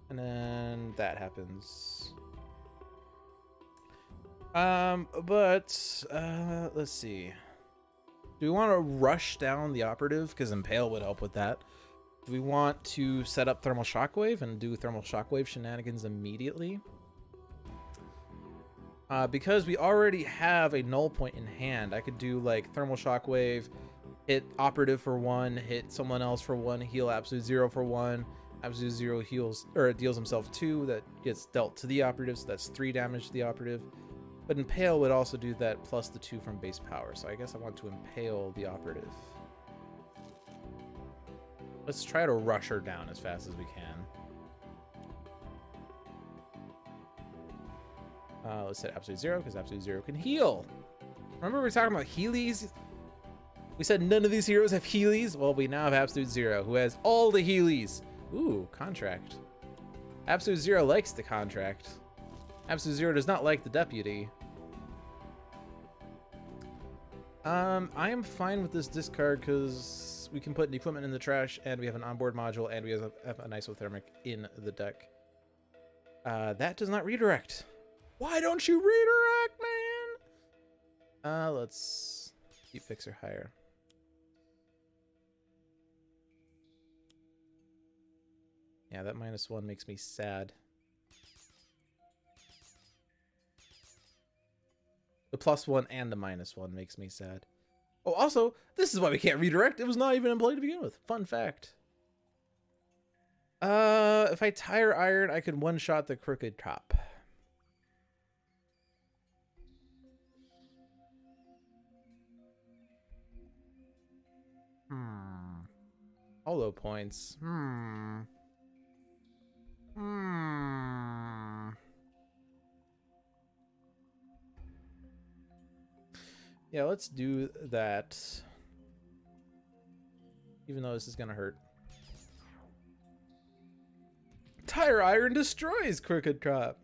And then that happens. Let's see. Do we want to rush down the operative? Because Impale would help with that. Do we want to set up Thermal Shockwave and do Thermal Shockwave shenanigans immediately? Because we already have a null point in hand, I could do like Thermal Shockwave, hit operative for 1, hit someone else for 1, heal Absolute Zero for 1. Absolute Zero heals or deals himself 2, that gets dealt to the operative, so that's 3 damage to the operative. But Impale would also do that plus the 2 from base power, so I guess I want to Impale the operative. Let's try to rush her down as fast as we can. Let's hit Absolute Zero, because Absolute Zero can heal. Remember we were talking about Healies? We said none of these heroes have Healies? Well, we now have Absolute Zero, who has all the Healies. Ooh, contract. Absolute Zero likes the contract. Absolute Zero does not like the deputy. I am fine with this discard because we can put an equipment in the trash, and we have an onboard module, and we have an isothermic in the deck. That does not redirect. Why don't you redirect, man? Let's keep Fixer higher. Yeah, that -1 makes me sad. The +1 and the -1 makes me sad. Oh, also, this is why we can't redirect. It was not even in play to begin with. Fun fact. If I Tire Iron, I could one-shot the Crooked Cop. Hollow points. Yeah, let's do that. Even though this is gonna hurt. Tire Iron destroys Crooked Cop.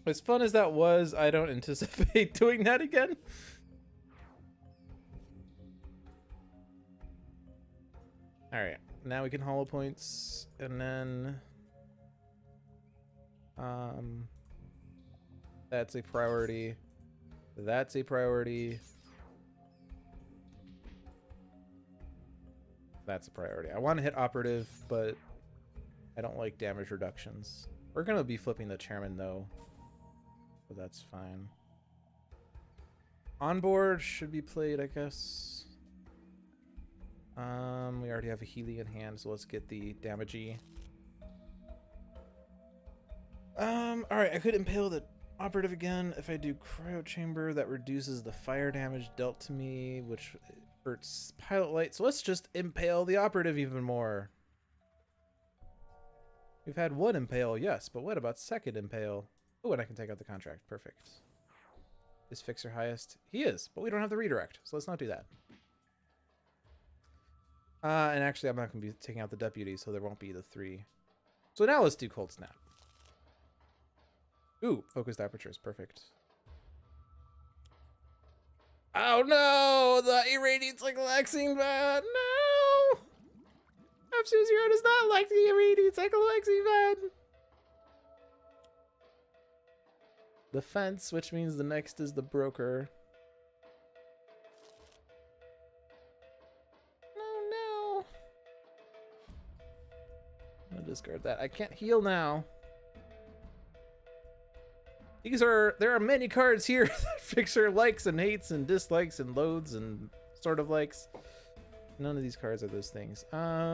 As fun as that was, I don't anticipate doing that again. Alright, now we can hollow points, and then that's a priority. That's a priority. That's a priority. I want to hit operative, but I don't like damage reductions. We're going to be flipping the chairman, though, so that's fine. Onboard should be played, I guess. We already have a Healy in hand, so let's get the damagey. Alright, I could Impale the operative again. If I do Cryo Chamber, that reduces the fire damage dealt to me, which hurts Pilot Light. So let's just Impale the operative even more. We've had 1 Impale, yes, but what about second Impale? Oh, and I can take out the contract. Perfect. Is Fixer highest? He is, but we don't have the redirect, so let's not do that. And actually, I'm not going to be taking out the deputy, so there won't be the 3. So now let's do Cold Snap. Ooh, focused aperture is perfect. Oh no! The irradiates like Lexing Bad! No! Absolute Zero does not like the irradiates like Lexing Bad! The fence, which means the next is the broker. No, no! I'm gonna discard that. I can't heal now. There are many cards here that Fixer likes and hates and dislikes and loads and sort of likes. None of these cards are those things. I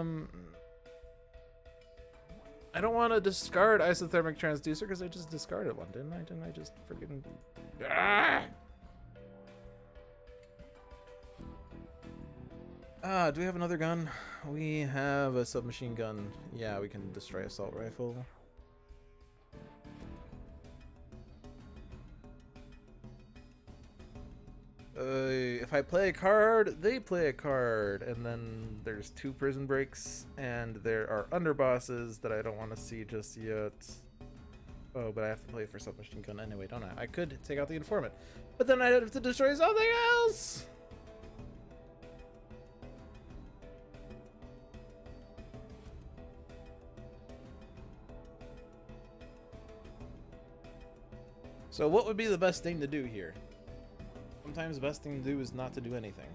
don't want to discard Isothermic Transducer because I just discarded one, didn't I? Didn't I just freaking... do we have another gun? We have a submachine gun. Yeah, we can destroy Assault Rifle. If I play a card, they play a card, and then there's 2 prison breaks, and there are underbosses that I don't want to see just yet. Oh, but I have to play for submachine gun anyway, don't I? I could take out the informant, but then I'd have to destroy something else! So what would be the best thing to do here? Sometimes the best thing to do is not to do anything.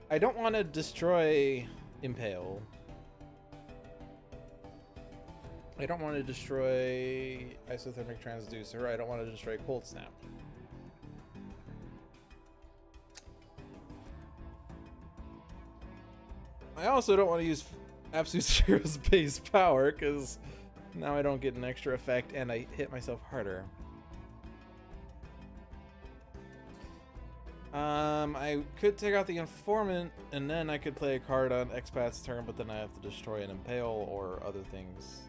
I don't want to destroy Impale. I don't want to destroy Isothermic Transducer. I don't want to destroy Cold Snap. I also don't want to use Absolute Zero's base power, because now I don't get an extra effect and I hit myself harder. I could take out the informant, and then I could play a card on Expat's turn, but then I have to destroy an Impale or other things.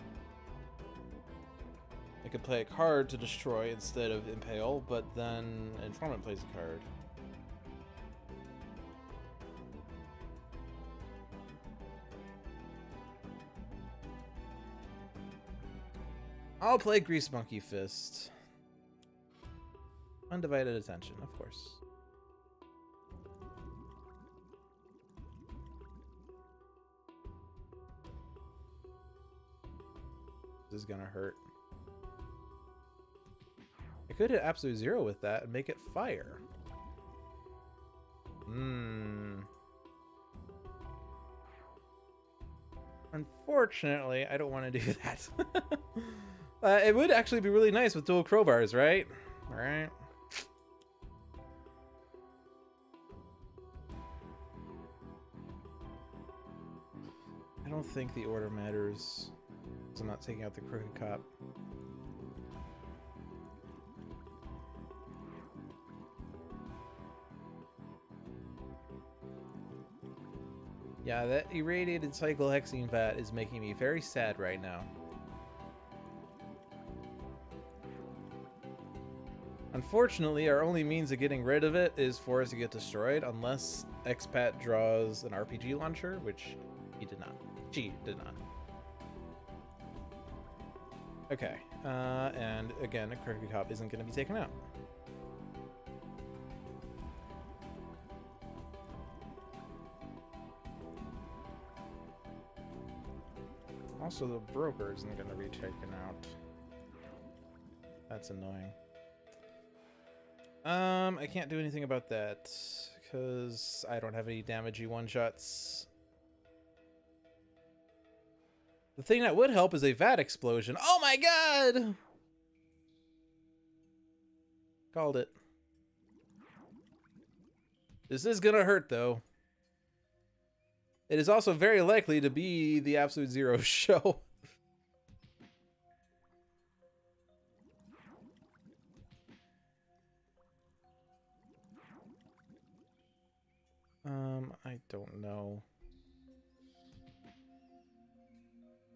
I could play a card to destroy instead of Impale, but then informant plays a card. I'll play Grease Monkey Fist. Undivided attention, of course. This is gonna hurt. I could hit Absolute Zero with that and make it fire. Unfortunately, I don't want to do that. It would actually be really nice with dual crowbars, right? Alright. I don't think the order matters. I'm not taking out the Crooked Cop. Yeah, that irradiated cyclohexene vat is making me very sad right now. Unfortunately, our only means of getting rid of it is for us to get destroyed, unless Expat draws an RPG launcher, which he did not. She did not. Okay, and again, a Crooked Cop isn't going to be taken out. Also, the broker isn't going to be taken out. That's annoying. I can't do anything about that, because I don't have any damagey one-shots. The thing that would help is a vat explosion. Oh my god! Called it. This is gonna hurt, though. It is also very likely to be the Absolute Zero show. I don't know.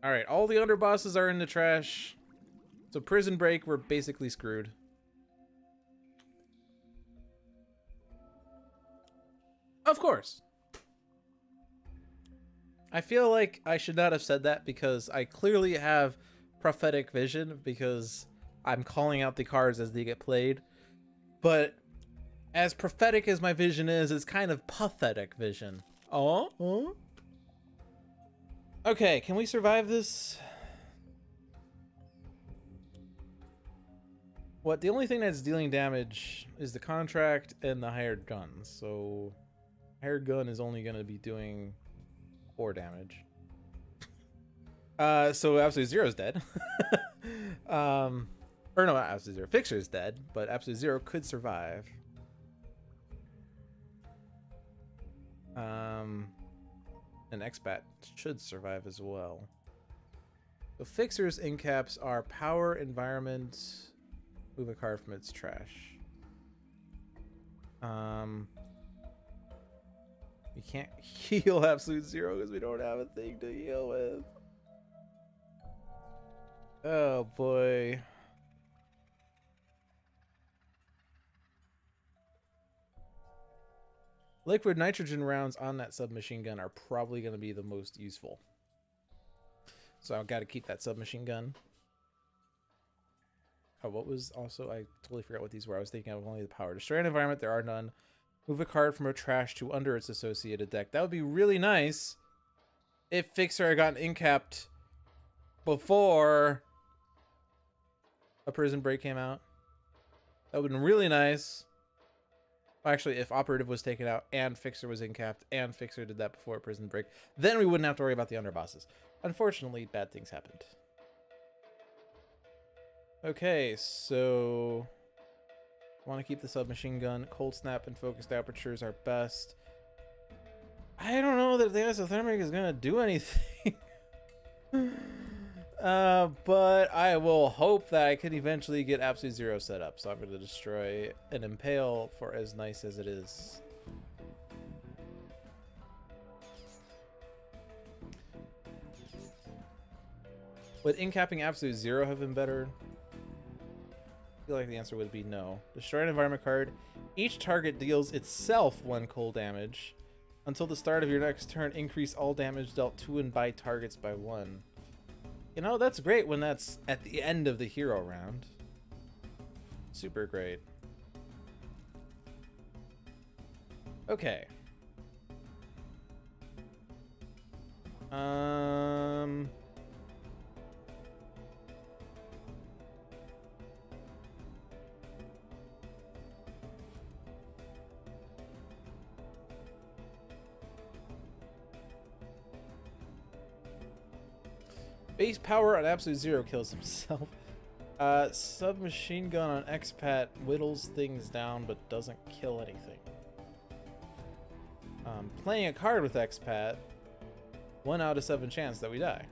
Alright, all the underbosses are in the trash. So Prison Break, we're basically screwed. Of course. I feel like I should not have said that because I clearly have prophetic vision because I'm calling out the cards as they get played. But as prophetic as my vision is, it's kind of pathetic vision. Oh? Okay, can we survive this? What? The only thing that's dealing damage is the contract and the hired gun. So hired gun is only going to be doing 4 damage. So Absolute Zero's dead. Or no, not Absolute Zero. Fixer's dead, but Absolute Zero could survive. And Expat should survive as well. The Fixer's incaps are power, environment, move a card from its trash. We can't heal Absolute Zero because we don't have a thing to heal with. Oh boy. Liquid nitrogen rounds on that submachine gun are probably going to be the most useful. So I've got to keep that submachine gun. Oh, what was also... I totally forgot what these were. I was thinking of only the power. Destroy an environment. There are none. Move a card from a trash to under its associated deck. That would be really nice if Fixer had gotten incapped before a Prison Break came out. That would have been really nice. Actually, if Operative was taken out and Fixer was incapped and Fixer did that before Prison Break, then we wouldn't have to worry about the underbosses. Unfortunately, bad things happened. Okay, so I want to keep the submachine gun. Cold Snap and Focused Apertures are best. I don't know that the Isothermic is going to do anything. But I will hope that I can eventually get Absolute Zero set up. So I'm going to destroy an Impale for as nice as it is. Would incapping Absolute Zero have been better? I feel like the answer would be no. Destroy an environment card. Each target deals itself 1 cold damage. Until the start of your next turn, increase all damage dealt to and by targets by 1. You know, that's great when that's at the end of the hero round. Super great. Okay. Base power on Absolute Zero kills himself. Submachine gun on Expat whittles things down but doesn't kill anything. Playing a card with Expat, 1 out of 7 chance that we die.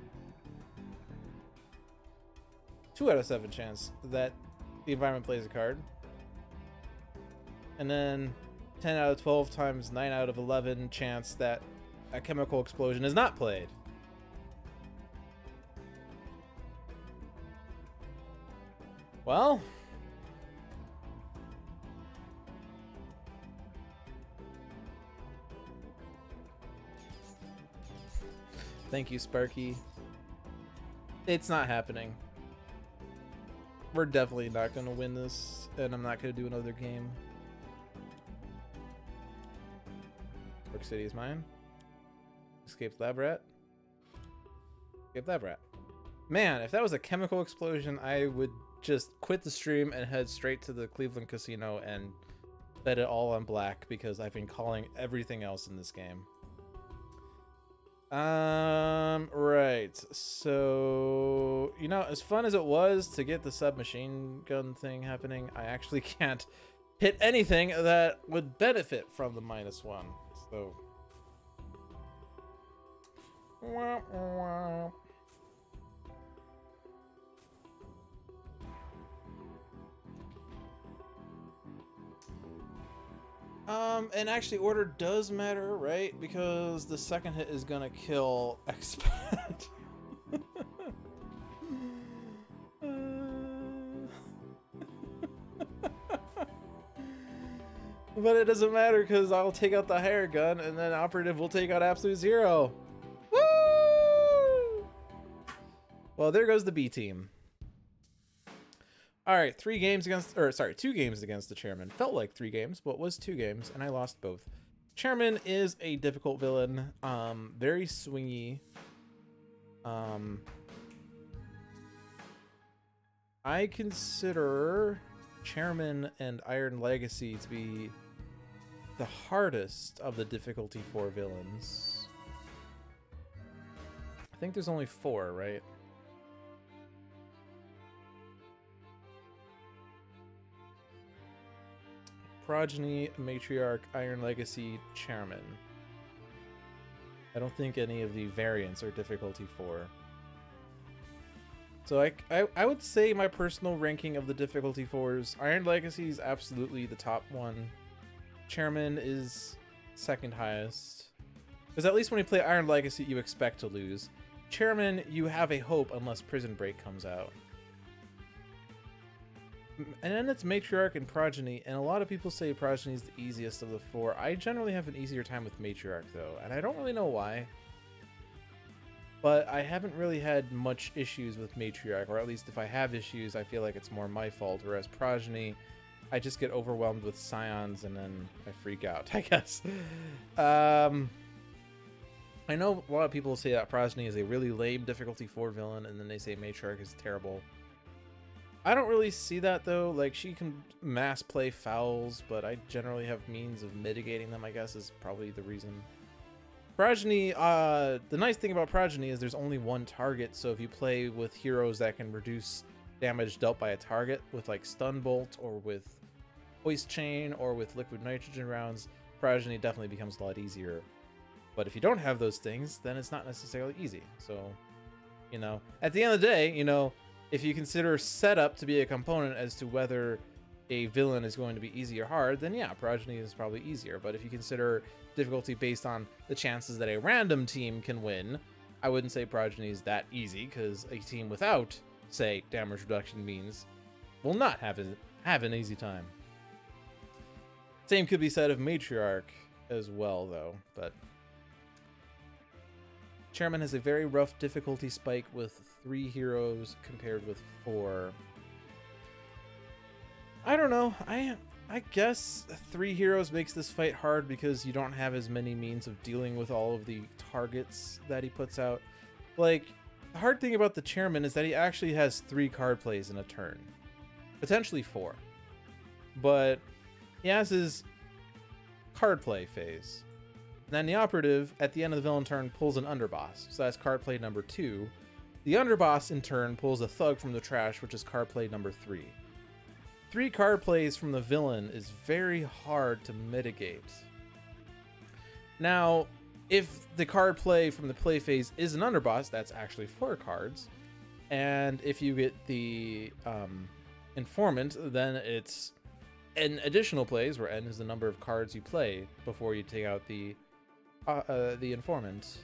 2 out of 7 chance that the environment plays a card. And then 10 out of 12 times 9 out of 11 chance that a chemical explosion is not played. Well, thank you, Sparky. It's not happening. We're definitely not going to win this, and I'm not going to do another game. York City is mine. Escaped Lab Rat. Escaped Lab Rat. Man, if that was a chemical explosion, I would just quit the stream and head straight to the Cleveland casino and bet it all on black because I've been calling everything else in this game. Right. So, you know, as fun as it was to get the submachine gun thing happening, I actually can't hit anything that would benefit from the -1. So, wah, wah. And actually order does matter, right? Because the second hit is gonna kill Expat. But it doesn't matter because I'll take out the higher gun and then Operative will take out Absolute Zero. Woo! Well, there goes the B team. All right, 2 games against the Chairman. Felt like 3 games, but was 2 games, and I lost both. Chairman is a difficult villain, very swingy. I consider Chairman and Iron Legacy to be the hardest of the difficulty 4 villains. I think there's only 4, right? Progeny, Matriarch, Iron Legacy, Chairman. I don't think any of the variants are difficulty 4. So I would say my personal ranking of the difficulty 4s, Iron Legacy is absolutely the top one. Chairman is second highest. Because at least when you play Iron Legacy, you expect to lose. Chairman, you have a hope unless Prison Break comes out. And then it's Matriarch and Progeny, and a lot of people say Progeny is the easiest of the four. I generally have an easier time with Matriarch, though, and I don't really know why. But I haven't really had much issues with Matriarch, or at least if I have issues, I feel like it's more my fault, whereas Progeny, I just get overwhelmed with Scions, and then I freak out, I guess. I know a lot of people say that Progeny is a really lame difficulty 4 villain, and then they say Matriarch is terrible. I don't really see that, though. Like, she can mass play fouls, but I generally have means of mitigating them, I guess, is probably the reason. Progeny, the nice thing about Progeny is there's only one target, so if you play with heroes that can reduce damage dealt by a target with, like, Stun Bolt, or with Hoist Chain, or with Liquid Nitrogen rounds, Progeny definitely becomes a lot easier. But if you don't have those things, then it's not necessarily easy. So, you know, at the end of the day, you know, if you consider setup to be a component as to whether a villain is going to be easy or hard, then yeah, Progeny is probably easier. But if you consider difficulty based on the chances that a random team can win, I wouldn't say Progeny is that easy, because a team without, say, damage reduction means will not have an easy time. Same could be said of Matriarch as well, though. But Chairman has a very rough difficulty spike with 3 heroes compared with 4. I don't know. I guess 3 heroes makes this fight hard because you don't have as many means of dealing with all of the targets that he puts out. Like, the hard thing about the Chairman is that he actually has 3 card plays in a turn. Potentially 4. But he has his card play phase. And then the Operative, at the end of the villain turn, pulls an Underboss. So that's card play number 2. The Underboss, in turn, pulls a Thug from the trash, which is card play number 3. 3 card plays from the villain is very hard to mitigate. Now, if the card play from the play phase is an Underboss, that's actually 4 cards. And if you get the Informant, then it's n additional plays, where n is the number of cards you play before you take out the Informant.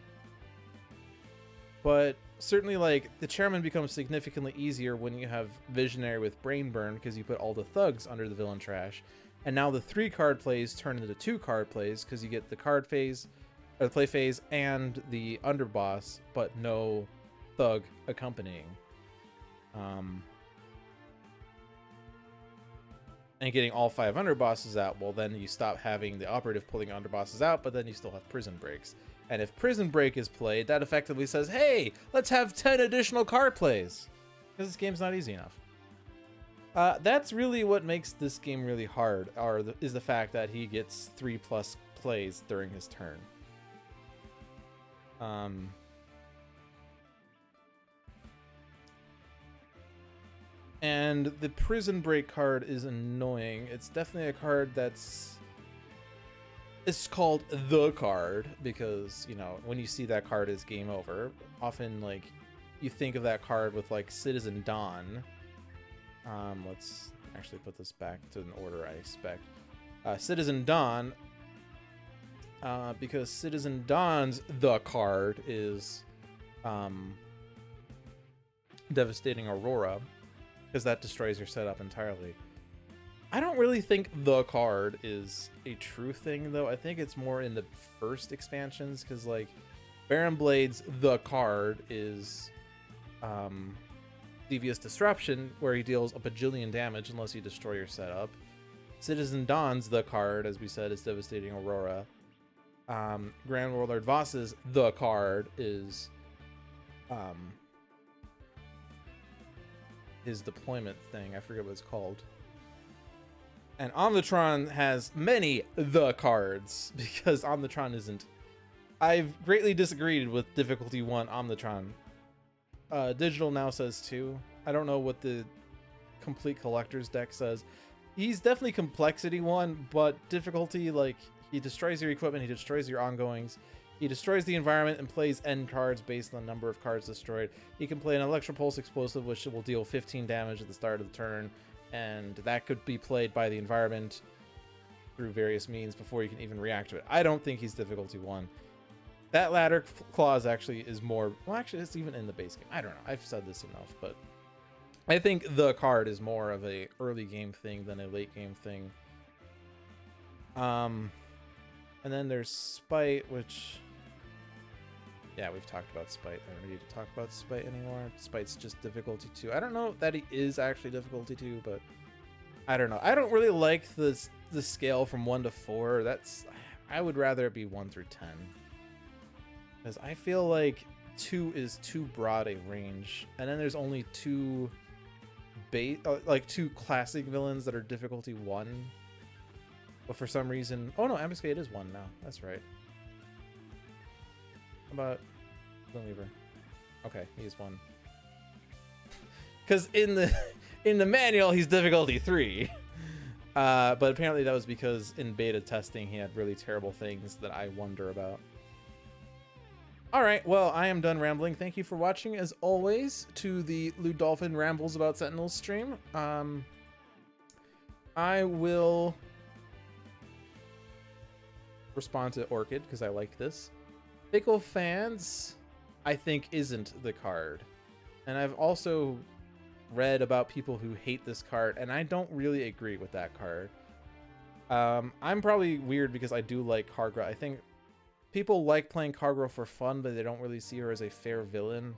But certainly, like, the Chairman becomes significantly easier when you have Visionary with Brain Burn, because you put all the Thugs under the villain trash. And now the 3 card plays turn into 2 card plays, because you get the card phase, or the play phase, and the Underboss, but no Thug accompanying. And getting all 5 Underbosses out, well, then you stop having the Operative pulling Underbosses out, but then you still have Prison Breaks. And if Prison Break is played, that effectively says, hey, let's have 10 additional card plays, because this game's not easy enough. That's really what makes this game really hard, is the fact that he gets 3+ plays during his turn. And the Prison Break card is annoying. It's definitely a card that's... It's called the card because, you know, when you see that card, it's game over. Often, like, you think of that card with, like, Citizen Dawn. Let's actually put this back to an order I expect. Citizen Dawn, because Citizen Dawn's the card is Devastating Aurora, because that destroys your setup entirely. I don't really think the card is a true thing, though. I think it's more in the first expansions, because, like, Baron Blade's the card is Devious Disruption, where he deals a bajillion damage unless you destroy your setup. Citizen Dawn's the card, as we said, is Devastating Aurora. Grand Warlord Voss's the card is his deployment thing. I forget what it's called. And Omnitron has many the cards, because Omnitron isn't... I've greatly disagreed with difficulty 1 Omnitron. Digital now says 2. I don't know what the complete collector's deck says. He's definitely complexity 1, but difficulty, like, he destroys your equipment, he destroys your ongoings, he destroys the environment and plays end cards based on the number of cards destroyed. He can play an Electropulse explosive, which will deal 15 damage at the start of the turn, and that could be played by the environment through various means before you can even react to it. I don't think he's difficulty 1. That ladder clause actually is more... Well, actually, it's even in the base game. I don't know. I've said this enough, but I think the card is more of a early game thing than a late game thing. And then there's Spite, which, yeah, we've talked about Spite. I don't need to talk about Spite anymore. Spite's just difficulty 2. I don't know that he is actually difficulty 2, but I don't know. I don't really like the scale from 1 to 4. I would rather it be 1 through 10. Because I feel like 2 is too broad a range. And then there's only 2 classic villains that are difficulty 1. But for some reason, oh no, Ambuscade is 1 now. That's right. How about Glimweaver? Okay, he's 1. Because in the manual he's difficulty 3. But apparently that was because in beta testing he had really terrible things that I wonder about. Alright, well, I am done rambling. Thank you for watching, as always, to the Dolphin Rambles About Sentinels stream. I will respond to Orchid, because I like this. Fickle Fans, I think, isn't the card. And I've also read about people who hate this card, and I don't really agree with that card. I'm probably weird because I do like Kargra. I think people like playing Kargra for fun, but they don't really see her as a fair villain.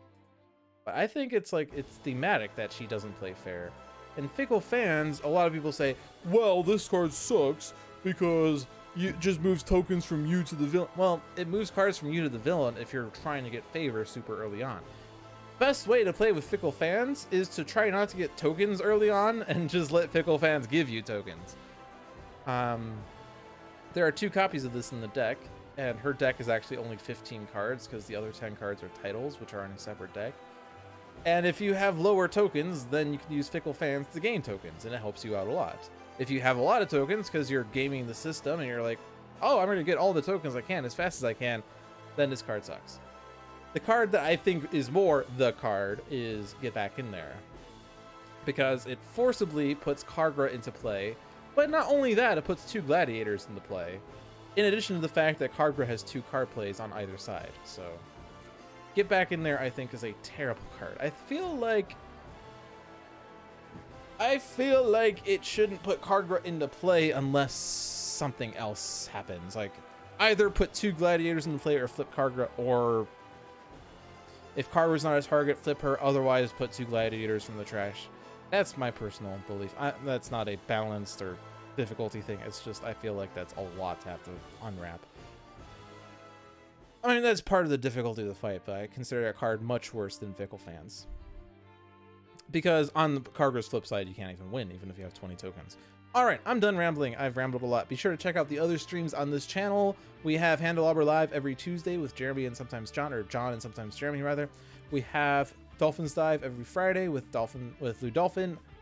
But I think it's thematic that she doesn't play fair. And Fickle Fans, a lot of people say, well, this card sucks because it just moves tokens from you to the villain. Well, it moves cards from you to the villain if you're trying to get favor super early on. Best way to play with Fickle Fans is to try not to get tokens early on and just let Fickle Fans give you tokens. There are 2 copies of this in the deck, and her deck is actually only 15 cards because the other 10 cards are titles, which are in a separate deck. And if you have lower tokens, then you can use Fickle Fans to gain tokens, and it helps you out a lot. If you have a lot of tokens because you're gaming the system and you're like, oh, I'm going to get all the tokens I can as fast as I can, then this card sucks. The card that I think is more the card is Get Back In There, because it forcibly puts Kargra into play, but not only that, it puts 2 gladiators into play, in addition to the fact that Kargra has 2 card plays on either side. So Get Back In There, I think, is a terrible card. I feel like it shouldn't put Kargra into play unless something else happens, like either put 2 gladiators into play or flip Kargra, or if Kargra's not a target, flip her, otherwise put 2 gladiators from the trash. That's my personal belief. That's not a balanced or difficulty thing. It's just, I feel like that's a lot to have to unwrap. I mean, that's part of the difficulty of the fight, but I consider that card much worse than Fickle Fans. Because on the Kargra's flip side, you can't even win, even if you have 20 tokens. Alright, I'm done rambling. I've rambled a lot. Be sure to check out the other streams on this channel. We have Handelabra live every Tuesday with Jeremy and sometimes John, or John and sometimes Jeremy, rather. We have Dolphins Dive every Friday with Dolphin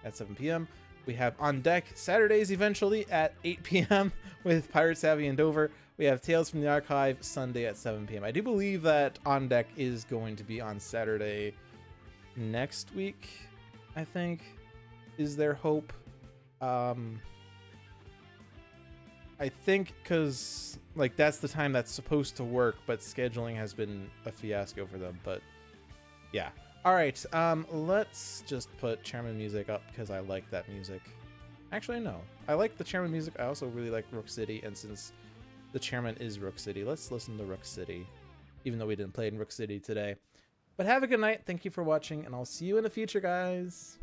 at 7 p.m. We have On Deck Saturdays eventually at 8 p.m. with Pirate Savvy and Dover. We have Tales from the Archive Sunday at 7 p.m. I do believe that On Deck is going to be on Saturday next week, I think, is their hope. I think because that's the time that's supposed to work, but scheduling has been a fiasco for them. But yeah. All right. Let's just put Chairman music up because I like that music. Actually, no. I like the Chairman music. I also really like Rook City, and since the Chairman is Rook City, let's listen to Rook City, even though we didn't play in Rook City today. But have a good night. Thank you for watching, and I'll see you in the future, guys.